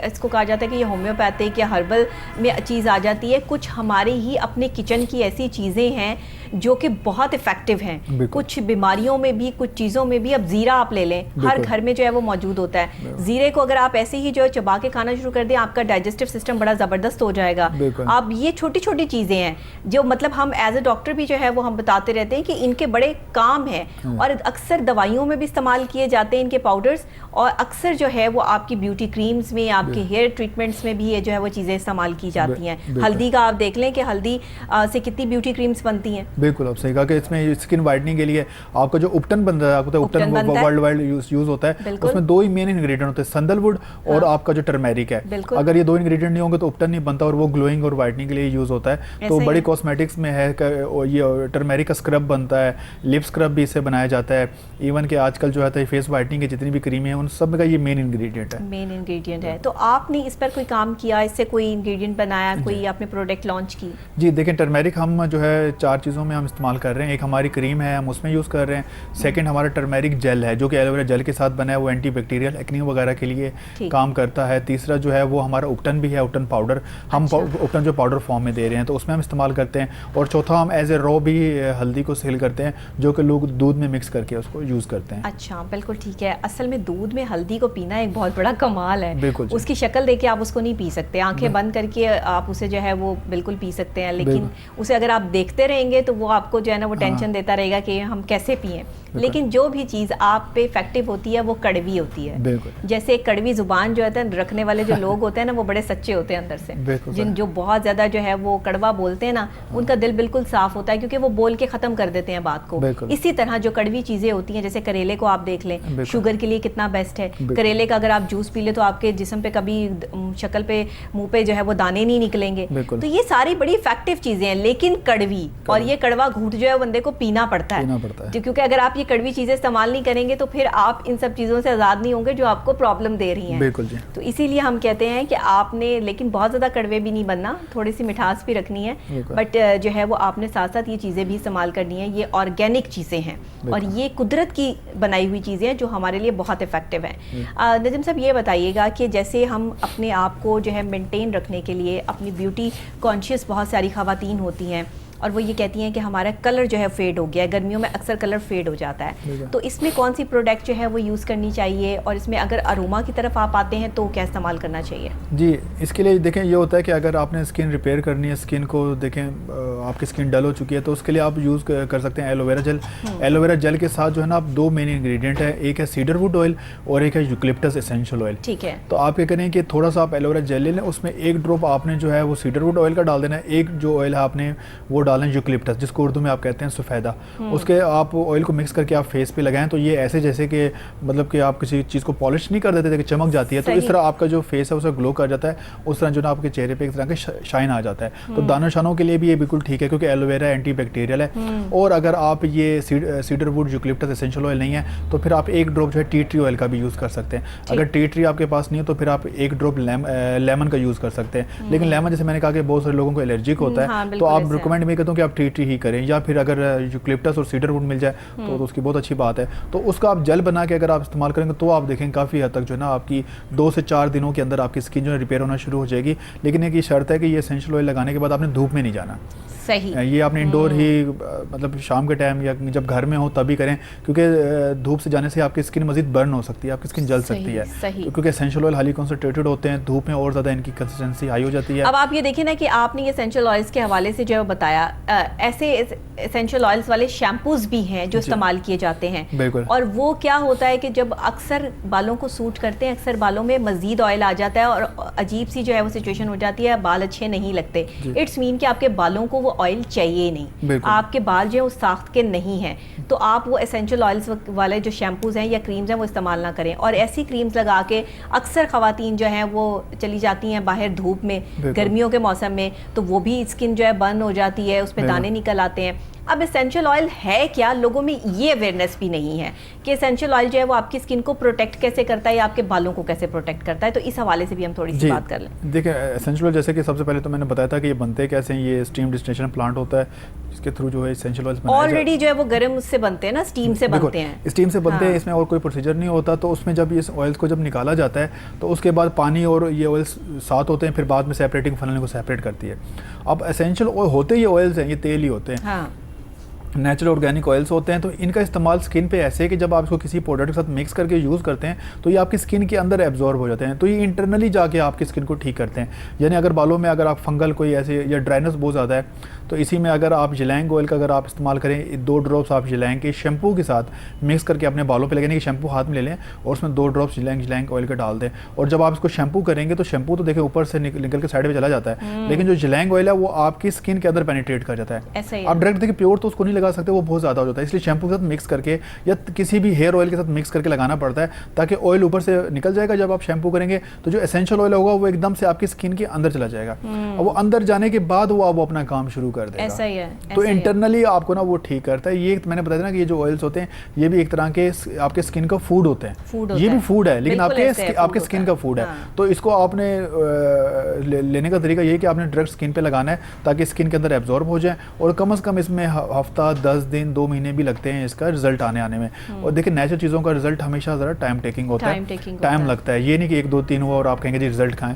इसको कहा जाता है कि ये होम्योपैथिक या हर्बल में चीज़ आ जाती है। कुछ हमारे ही अपने किचन की ऐसी चीज़ें हैं जो कि बहुत इफ़ेक्टिव हैं कुछ बीमारियों में भी, कुछ चीज़ों में भी। अब ज़ीरा आप ले लें, हर घर में जो है वो मौजूद होता है। ज़ीरे को अगर आप ऐसे ही जो है चबा के खाना शुरू कर दें आपका डाइजेस्टिव सिस्टम बड़ा ज़बरदस्त हो जाएगा। अब ये छोटी छोटी चीज़ें हैं जो मतलब हम एज ए डॉक्टर भी जो है वो हम बताते रहते हैं कि इनके बड़े काम हैं और अक्सर दवाइयों में भी इस्तेमाल किए जाते हैं इनके पाउडर्स, और अक्सर जो है वो आपकी ब्यूटी क्रीम्स में, आपके हेयर ट्रीटमेंट्स में भी ये जो है वो चीज़ें इस्तेमाल की जाती हैं। हल्दी का आप देख लें कि हल्दी से कितनी ब्यूटी क्रीम्स बनती हैं। बिल्कुल आप सही कहा कि इसमें स्किन वाइटनिंग के लिए आपका जो उपटन बनता है, आपको उपटन वर्ल्ड वाइड यूज होता है, उसमें दो ही मेन इंग्रेडिएंट होते हैं, सैंडलवुड और आपका जो टर्मेरिक है। अगर ये दो इंग्रेडिएंट नहीं होंगे तो उपटन नहीं बनता और वो ग्लोइंग और वाइटनिंग के लिए यूज होता है। तो बड़ी कॉस्मेटिक्स में है ये टर्मेरिक का स्क्रब बनता है, लिप स्क्रब भी इससे बनाया जाता है। इवन के आजकल जो है फेस वाइटनिंग की जितनी भी क्रीमें हैं उन सब का ये मेन इंग्रेडिएंट है। मेन इंग्रेडिएंट है। तो आपने इस पर कोई काम किया, इससे कोई इंग्रेडिएंट बनाया, कोई आपने प्रोडक्ट लॉन्च की? जी देखें, टर्मेरिक हम जो है 4 चीज़ों में हम इस्तेमाल कर रहे हैं। एक हमारी क्रीम है, हम उसमें यूज़ कर रहे हैं। सेकंड हमारा टर्मेरिक जेल है जो कि एलोवेरा जेल के साथ बना है, वो एंटी बैक्टीरियल एक्ने वगैरह के लिए काम करता है। तीसरा जो है वो हमारा उपटन भी है, उपटन पाउडर हम उपटन जो पाउडर फॉर्म में दे रहे हैं तो उसमें हम इस्तेमाल करते हैं। और चौथा हम एज ए रॉ भी हल्दी को सेल करते हैं जो कि लोग दूध में मिक्स करके उसको यूज़ करते हैं। अच्छा, बिल्कुल ठीक है। असल में दूध में हल्दी को पीना एक बहुत बड़ा कमाल है। उसकी शक्ल देख के आप उसको नहीं पी सकते, आंखें बंद करके आप उसे जो है वो बिल्कुल पी सकते हैं, लेकिन उसे अगर आप देखते रहेंगे तो वो आपको जो है ना वो टेंशन देता रहेगा कि हम कैसे पिएं। लेकिन जो भी चीज़ आप पे इफेक्टिव होती है वो कड़वी होती है। जैसे कड़वी जुबान जो है रखने वाले जो लोग होते हैं ना वो बड़े सच्चे होते हैं अंदर से। जो बहुत ज़्यादा जो है वो कड़वा बोलते हैं ना उनका दिल बिल्कुल साफ होता है क्योंकि वो बोल के ख़त्म कर देते हैं बात को। इसी तरह जो कड़वी चीज़ें होती हैं, जैसे करेले को आप देख लें, शुगर के लिए कितना बेस्ट है। करेले का अगर आप जूस पी ले तो आपके जिस्म पे कभी शक्ल पे, मुंह पे जो है वो दाने नहीं निकलेंगे। तो ये सारी बड़ी इफेक्टिव चीज़ें हैं, लेकिन कड़वी और ये कड़वा घूंट जो है बंदे को पीना पड़ता है। क्योंकि अगर आप ये कड़वी चीज़ें इस्तेमाल नहीं करेंगे तो फिर आप इन सब चीज़ों से आज़ाद नहीं होंगे जो आपको प्रॉब्लम दे रही हैं। बिल्कुल जी। तो इसीलिए हम कहते हैं कि आपने, लेकिन बहुत ज़्यादा कड़वे भी नहीं बनना, थोड़ी सी मिठास भी रखनी है, बट जो है वो आपने साथ साथ ये चीज़ें भी इस्तेमाल करनी है। ये ऑर्गेनिक चीज़ें हैं और ये कुदरत की बनाई हुई चीज़ें हैं जो हमारे लिए बहुत इफेक्टिव हैं। नजम साहब ये बताइएगा कि जैसे हम अपने आप को जो है मेंटेन रखने के लिए, अपनी ब्यूटी कॉन्शियस बहुत सारी ख़वातीन होती हैं और वो ये कहती हैं कि हमारा कलर जो है फेड हो गया है, गर्मियों में अक्सर कलर फेड हो जाता है, तो इसमें कौन सी प्रोडक्ट जो है वो यूज़ करनी चाहिए और इसमें अगर अरोमा की तरफ आप आते हैं तो क्या इस्तेमाल करना चाहिए? जी, इसके लिए देखें ये होता है कि अगर आपने स्किन रिपेयर करनी है, स्किन को देखें आपकी स्किन डल हो चुकी है तो उसके लिए आप यूज़ कर सकते हैं एलोवेरा जेल। एलोवेरा जेल के साथ जो है ना आप 2 मेन इंग्रेडिएंट है, एक है सीडरवुड ऑयल और एक है यूकलिप्टस एसेंशियल ऑयल। ठीक है। तो आप क्या करें कि थोड़ा सा आप एलोवेरा जेल ले लें, उसमें 1 ड्रॉप आपने जो है वो सीडरवुड ऑयल का डाल देना है, एक जो ऑयल है आपने वो डालें यूकलिप्टस, जिसको उर्दू में आप कहते हैं सफ़ेदा। उसके आप ऑयल को मिक्स करके आप फेस पे लगाएं तो ये ऐसे जैसे कि मतलब कि आप किसी चीज़ को पॉलिश नहीं कर देते थे कि चमक जाती है, तो इस तरह आपका जो फेस है उसे ग्लो कर जाता है, उस तरह जो ना आपके चेहरे पे एक तरह का शाइन आ जाता है। तो दानों के लिए भी ये बिल्कुल ठीक है क्योंकि एलोवेरा एंटी बैक्टीरियल है। और अगर आप ये सीडरवुड यूकलिप्टस एसेंशियल ऑयल नहीं है तो फिर आप 1 ड्रॉप जो है टी ट्री ऑयल का भी यूज़ कर सकते हैं। अगर टी ट्री आपके पास नहीं है तो फिर आप 1 ड्रॉप लेमन का यूज़ कर सकते हैं। लेकिन लेमन जैसे मैंने कहा कि बहुत सारे लोगों को एलर्जिक होता है, तो आप रिकमेंड ये कहता हूँ कि आप टी ट्री ही करें, या फिर अगर यूकलिप्टस और सीडर वुड मिल जाए तो उसकी बहुत अच्छी बात है। तो उसका आप जेल बना के अगर आप इस्तेमाल करेंगे तो आप देखें काफ़ी हद तक जो है ना आपकी 2 से 4 दिनों के अंदर आपकी स्किन जो है रिपेयर होना शुरू हो जाएगी। लेकिन एक ये शर्त है कि ये एसेंशियल ऑयल लगाने के बाद आपने धूप में नहीं जाना। सही, ये आपने इंडोर ही मतलब शाम के टाइम या जब घर में हो तभी करें, क्योंकि धूप से जाने से आपकी स्किन मजीद बर्न हो सकती है, आपकी स्किन जल सकती है। क्योंकि एसेंशियल ऑयल हाईली कॉन्सेंट्रेटेड होते हैं, धूप में और ज़्यादा इनकी कंसिस्टेंसी हाई हो जाती है। अब आप ये देखिए ना कि आपने ये एसेंशियल ऑयल्स के हवाले से जो है बताया, ऐसे एसेंशियल ऑयल्स वाले शैम्पूज भी हैं जो इस्तेमाल किए जाते हैं। बिल्कुल। और वो क्या होता है कि जब अक्सर बालों को सूट करते हैं, अक्सर बालों में मजीद ऑयल आ जाता है और अजीब सी जो है वो सिचुएशन हो जाती है, बाल अच्छे नहीं लगते। इट्स मीन कि आपके बालों को वो ऑयल चाहिए नहीं, आपके बाल जो है उस साख्त के नहीं हैं, तो आप वो एसेंशियल ऑयल्स वाले जो शैम्पूज हैं या क्रीम्स हैं वो इस्तेमाल ना करें। और ऐसी क्रीम्स लगा के अक्सर ख़वातीन जो हैं वो चली जाती हैं बाहर धूप में गर्मियों के मौसम में, तो वो भी स्किन जो है बर्न हो जाती है, उस पर दाने निकल आते हैं। अब एसेंशियल ऑयल है क्या, लोगों में ये अवेयरनेस भी नहीं है कि एसेंशियल ऑयल जो है वो आपकी स्किन को प्रोटेक्ट कैसे करता है या आपके बालों को कैसे प्रोटेक्ट करता है। तो इस हवाले से भी हम थोड़ी सी बात कर लें। देखिए एसेंशियल ऑयल जैसे कि सबसे पहले तो मैंने बताया था कि ये बनते कैसे हैं। ये स्टीम डिस्टिलेशन प्लांट होता है जिसके थ्रू जो है एसेंशियल ऑयल्स ऑलरेडी जो है वो गर्म उससे बनते हैं ना, स्टीम से बनते हैं, स्टीम से बनते हैं। इसमें और कोई प्रोसीजर नहीं होता। तो उसमें जब ये ऑयल्स को जब निकाला जाता है तो उसके बाद पानी और ये ऑयल्स साथ होते हैं, फिर बाद में सेपरेटिंग फनल को सेपरेट करती है। अब एसेंशियल ऑयल होते ये ऑयल्स हैं, ये तेल ही होते हैं, नेचुरल ऑर्गेनिक ऑयल्स होते हैं। तो इनका इस्तेमाल स्किन पे ऐसे है कि जब आप इसको किसी प्रोडक्ट के साथ मिक्स करके यूज़ करते हैं तो ये आपकी स्किन के अंदर एब्जॉर्ब हो जाते हैं, तो ये इंटरनली जाके आपकी स्किन को ठीक करते हैं। यानी अगर बालों में अगर आप फंगल कोई ऐसे या ड्राइनेस बहुत ज़्यादा है तो इसी में अगर आप जिलैंग ऑयल का अगर आप इस्तेमाल करें, 2 ड्रॉप्स आप जिलैंग के शैम्पू के साथ मिक्स करके अपने बालों पे लगाने की, शैम्पू हाथ में ले लें और उसमें 2 ड्रॉप्स जिलैंग ऑयल के डाल दें। और जब आप इसको शैम्पू करेंगे तो शैम्पू तो देखें ऊपर से निकल के साइड में चला जाता है, लेकिन जो जिलैंग ऑयल है वो आपकी स्किन के अंदर पेनिट्रेट कर जाता है। आप डायरेक्ट देखिए प्योर तो उसको नहीं लगा सकते, वो बहुत ज़्यादा हो जाता है, इसलिए शैम्पू के साथ मिक्स करके या किसी भी हेयर ऑयल के साथ मिक्स करके लगाना पड़ता है ताकि ऑयल ऊपर से निकल जाएगा। जब आप शैम्पू करेंगे तो जो एसेंशियल ऑयल होगा वो एकदम से आपकी स्किन के अंदर चला जाएगा और वो अंदर जाने के बाद वो अपना काम शुरू कर देगा। ऐसा ही है। तो इंटरनली आपको ना वो ठीक करता है। ये मैंने बताया ना कि ये जो ऑयल्स होते हैं ये भी एक तरह के आपके स्किन का फूड होते हैं। ये भी फूड है लेकिन आपके स्किन का फूड है। तो इसको आपने लेने का तरीका ये है कि आपने डायरेक्ट स्किन पे लगाना है ताकि स्किन के अंदर एब्जॉर्ब हो जाए, और कम से कम इसमें हफ्ता 10 दिन 2 महीने भी लगते हैं इसका रिजल्ट आने में। और देखिए नेचुरल चीज़ों का रिजल्ट हमेशा ज़रा टाइम टेकिंग होता है, टाइम लगता है। ये नहीं कि 1 2 3 हुआ और आप कहेंगे जी रिजल्ट खाएं।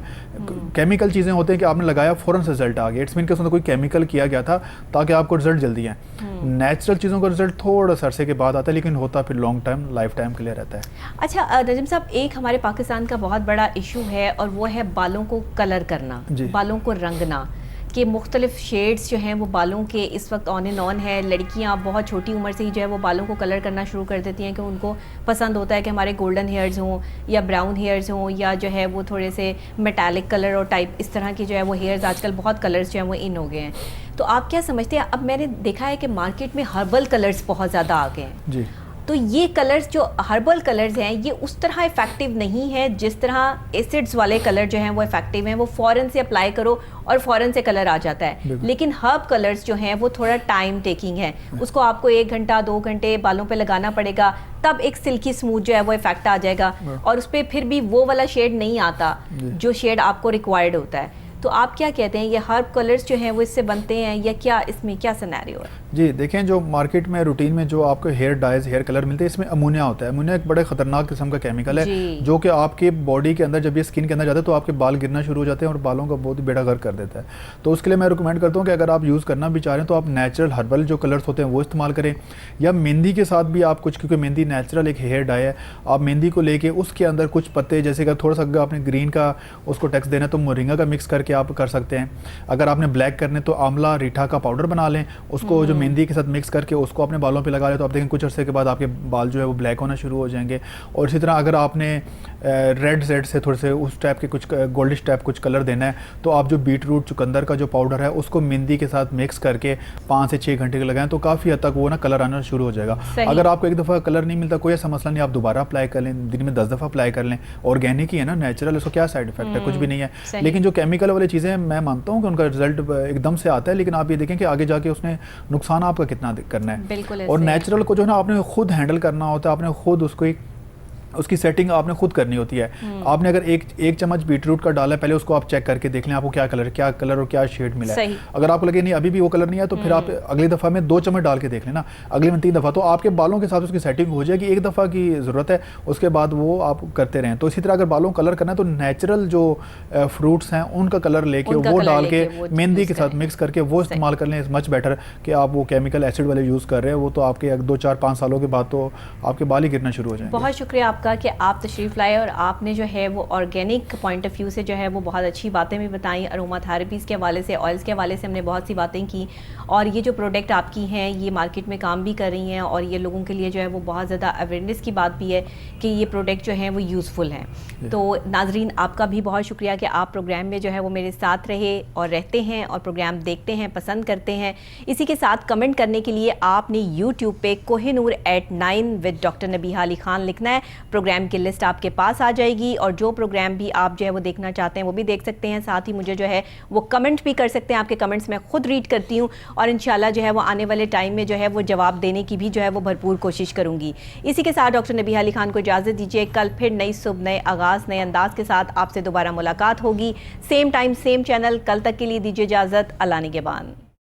केमिकल चीज़ें होते हैं कि आपने लगाया फ़ौरन से रिजल्ट आ गया, इट्स मीन कि उसमें कोई केमिकल किया गया था ताकि आपको रिजल्ट जल्दी आए। नेचुरल चीज़ों का रिजल्ट थोड़ा सा अरसे के बाद आता है लेकिन होता फिर लॉन्ग टाइम लाइफ टाइम के लिए रहता है। अच्छा नजीम साहब, एक हमारे पाकिस्तान का बहुत बड़ा इशू है और वो है बालों को कलर करना, बालों को रंगना, कि मुख्तलिफ शेड्स जो हैं वो बालों के इस वक्त ऑन एंड ऑन है। लड़कियां बहुत छोटी उम्र से ही जो है वो बालों को कलर करना शुरू कर देती हैं कि उनको पसंद होता है कि हमारे गोल्डन हेयर्स हों या ब्राउन हेयर्स हों या जो है वो थोड़े से मेटालिक कलर और टाइप इस तरह की जो है वो हेयर्स, आजकल बहुत कलर्स जो हैं वो इन हो गए हैं। तो आप क्या समझते हैं, अब मैंने देखा है कि मार्केट में हर्बल कलर्स बहुत ज़्यादा आ गए हैं जी, तो ये कलर्स जो हर्बल कलर्स हैं ये उस तरह इफ़ेक्टिव नहीं है जिस तरह एसिड्स वाले कलर जो हैं वो इफ़ेक्टिव हैं। वो फ़ौरन से अप्लाई करो और फ़ौरन से कलर आ जाता है, लेकिन हर्ब कलर्स जो हैं वो थोड़ा टाइम टेकिंग है। उसको आपको 1 घंटा 2 घंटे बालों पे लगाना पड़ेगा, तब एक सिल्की स्मूथ जो है वो इफ़ेक्ट आ जाएगा और उस पर फिर भी वो वाला शेड नहीं आता जो शेड आपको रिक्वायर्ड होता है। तो आप क्या कहते हैं, ये हर्ब कलर्स जो हैं वो इससे बनते हैं या क्या, इसमें क्या सिनेरियो है? जी देखें, जो मार्केट में रूटीन में जो आपको हेयर डाइज हेयर कलर मिलते हैं इसमें अमोनिया होता है। अमोनिया एक बड़े ख़तरनाक किस्म का केमिकल है जो कि आपके बॉडी के अंदर जब ये स्किन के अंदर जाता है तो आपके बाल गिरना शुरू हो जाते हैं और बालों का बहुत ही बेड़ा गर्क कर देता है। तो उसके लिए मैं रिकमेंड करता हूँ कि अगर आप यूज़ करना भी चाह रहे हैं तो आप नेचुरल हर्बल जो कलर्स होते हैं वो इस्तेमाल करें, या मेहंदी के साथ भी आप कुछ, क्योंकि मेहंदी नेचुरल एक हेयर डाई है, आप मेहंदी को लेके उसके अंदर कुछ पत्ते, जैसे कि थोड़ा सा अगर आपने ग्रीन का उसको टेक्स्ट देना है तो मोरिंगा का मिक्स करके आप कर सकते हैं। अगर आपने ब्लैक करने तो आंवला रीठा का पाउडर बना लें, उसको जो मेहंदी के साथ मिक्स करके उसको अपने बालों पे लगा लें तो आप देखें कुछ अर्से के बाद आपके बाल जो है वो ब्लैक होना शुरू हो जाएंगे। और इसी तरह अगर आपने रेड जेड से थोड़े से उस टाइप के कुछ गोल्डिश टाइप कुछ कलर देना है तो आप जो बीट रूट चुकंदर का जो पाउडर है उसको मेहंदी के साथ मिक्स करके 5 से 6 घंटे के लगाएं तो काफ़ी हद तक वो ना कलर आना शुरू हो जाएगा। अगर आपको एक दफ़ा कलर नहीं मिलता कोई ऐसा मसला नहीं, आप दोबारा अप्लाई कर लें, दिन में 10 दफ़ा अप्लाई कर लें। ऑर्गेनिक ही है ना, नेचुरल, उसको क्या साइड इफेक्ट है, कुछ भी नहीं है। लेकिन जो केमिकल वाली चीज़ें मैं मानता हूँ कि उनका रिजल्ट एकदम से आता है, लेकिन आप ये देखें कि आगे जाके उसने नुकसान आपका कितना करना है। और नेचुरल को जो है ना आपने खुद हैंडल करना होता है, आपने खुद उसको उसकी सेटिंग आपने खुद करनी होती है। आपने अगर एक चम्मच बीटरूट का डाला है, पहले उसको आप चेक करके देख लें आपको क्या कलर और क्या शेड मिला है। अगर आपको लगे नहीं अभी भी वो कलर नहीं है, तो फिर आप अगली दफ़ा में 2 चम्मच डाल के देख लेना, अगले में 3 दफ़ा, तो आपके बालों के साथ उसकी सेटिंग हो जाएगी। एक दफ़ा की ज़रूरत है, उसके बाद वो आप करते रहें। तो इसी तरह अगर बालों कलर करना है तो नेचुरल जो फ्रूट्स हैं उनका कलर लेके वो डाल के मेहंदी के साथ मिक्स करके वो इस्तेमाल कर लें, इज़ मच बेटर कि आप वो केमिकल एसिड वाले यूज़ कर रहे हैं। वो तो आपके 2, 4, 5 सालों के बाद तो आपके बाल ही गिरना शुरू हो जाएंगे। बहुत शुक्रिया आपका कि आप तशरीफ़ लाए और आपने जो है वो ऑर्गेनिक पॉइंट ऑफ व्यू से जो है वो बहुत अच्छी बातें भी बताई। अरोमा थेरेपीज़ के हवाले से, ऑयल्स के हवाले से हमने बहुत सी बातें की, और ये जो प्रोडक्ट आपकी हैं ये मार्केट में काम भी कर रही हैं, और ये लोगों के लिए जो है वो बहुत ज़्यादा अवेयरनेस की बात भी है कि ये प्रोडक्ट जो है वो यूज़फुल हैं। तो नाजरीन, आपका भी बहुत शुक्रिया कि आप प्रोग्राम में जो है वो मेरे साथ रहे और रहते हैं और प्रोग्राम देखते हैं, पसंद करते हैं। इसी के साथ कमेंट करने के लिए आपने यूट्यूब पे कोहिनूर @9 विद डॉक्टर नबीहा अली खान लिखना है। प्रोग्राम की लिस्ट आपके पास आ जाएगी, और जो प्रोग्राम भी आप जो है वो देखना चाहते हैं वो भी देख सकते हैं। साथ ही मुझे जो है वो कमेंट भी कर सकते हैं, आपके कमेंट्स मैं खुद रीड करती हूँ, और इंशाल्लाह जो है वो आने वाले टाइम में जो है वो जवाब देने की भी जो है वो भरपूर कोशिश करूँगी। इसी के साथ डॉक्टर नबीहा अली खान को इजाज़त दीजिए। कल फिर नई सुबह, नए आगाज़, नए अंदाज के साथ आपसे दोबारा मुलाकात होगी। Same time, same channel. कल तक के लिए दीजिए इजाज़त। अल्लाह निगहबान।